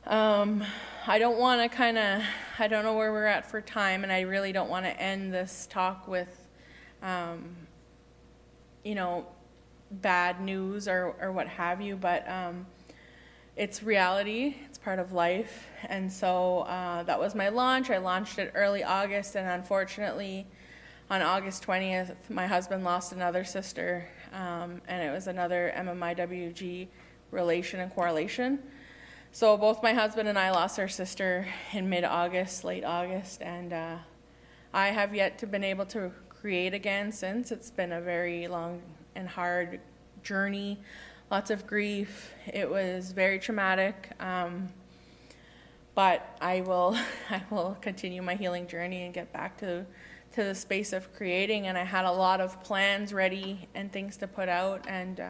I don't want to I don't know where we're at for time, and I really don't want to end this talk with, you know, bad news or what have you, but it's reality, it's part of life. And so that was my launch. I launched it early August, and unfortunately on August 20th, my husband lost another sister, and it was another MMIWG relation and correlation. So both my husband and I lost our sister in mid-August, late August, and I have yet to been able to create again since. It's been a very long and hard journey, lots of grief. It was very traumatic, but I will continue my healing journey and get back to the space of creating. And I had a lot of plans ready and things to put out, and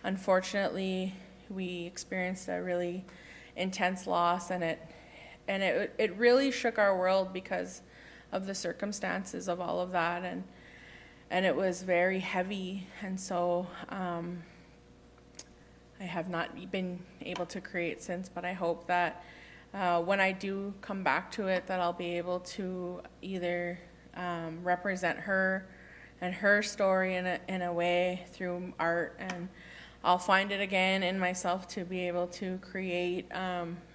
unfortunately we experienced a really intense loss, and it really shook our world because of the circumstances of all of that, and it was very heavy. And so I have not been able to create since, but I hope that when I do come back to it, that I'll be able to either represent her and her story in a way through art, and I'll find it again in myself to be able to create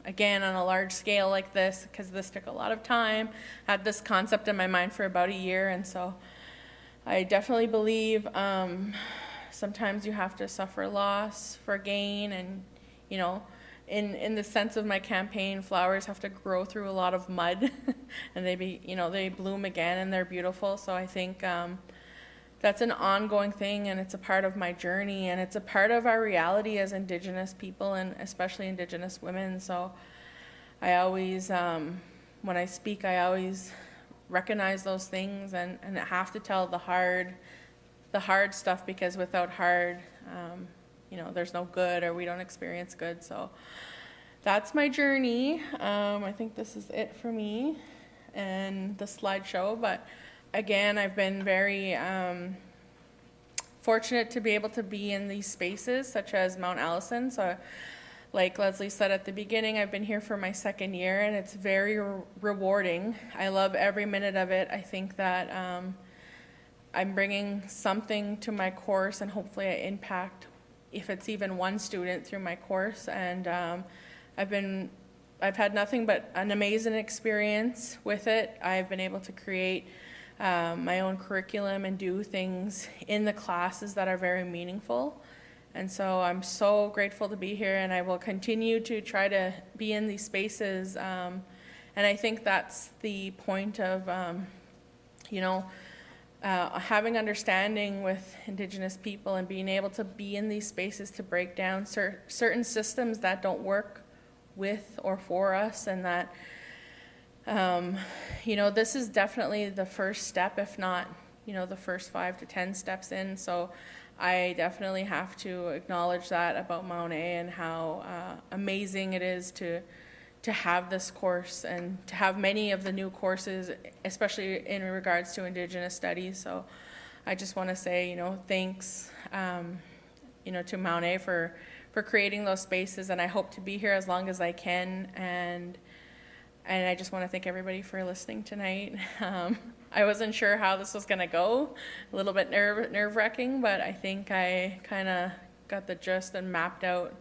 again on a large scale like this, because this took a lot of time. I had this concept in my mind for about a year, and so I definitely believe sometimes you have to suffer loss for gain. And you know, in the sense of my campaign, flowers have to grow through a lot of mud and they bloom again and they're beautiful. So I think that's an ongoing thing, and it's a part of my journey, and it's a part of our reality as Indigenous people, and especially Indigenous women. So I always, when I speak, I always recognize those things and have to tell the hard stuff, because without hard, you know, there's no good, or we don't experience good. So that's my journey. I think this is it for me and the slideshow, but again, I've been very fortunate to be able to be in these spaces, such as Mount Allison. So like Leslie said at the beginning, I've been here for my second year, and it's very rewarding. I love every minute of it. I think that I'm bringing something to my course, and hopefully I impact, if it's even one student, through my course. And I've had nothing but an amazing experience with it. I've been able to create my own curriculum and do things in the classes that are very meaningful. And so I'm so grateful to be here, and I will continue to try to be in these spaces. And I think that's the point of, you know, having understanding with Indigenous people and being able to be in these spaces to break down certain systems that don't work with or for us, and that you know, this is definitely the first step, if not, you know, the first 5 to 10 steps in. So I definitely have to acknowledge that about Mount A, and how amazing it is to have this course, and to have many of the new courses, especially in regards to Indigenous studies. So I just want to say, you know, thanks, you know, to Mount A for creating those spaces, and I hope to be here as long as I can. And And I just want to thank everybody for listening tonight. I wasn't sure how this was going to go, a little bit nerve-wracking, but I think I kind of got the gist and mapped out,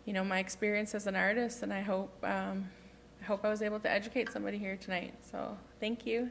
you know, my experience as an artist, and I hope I was able to educate somebody here tonight. So thank you.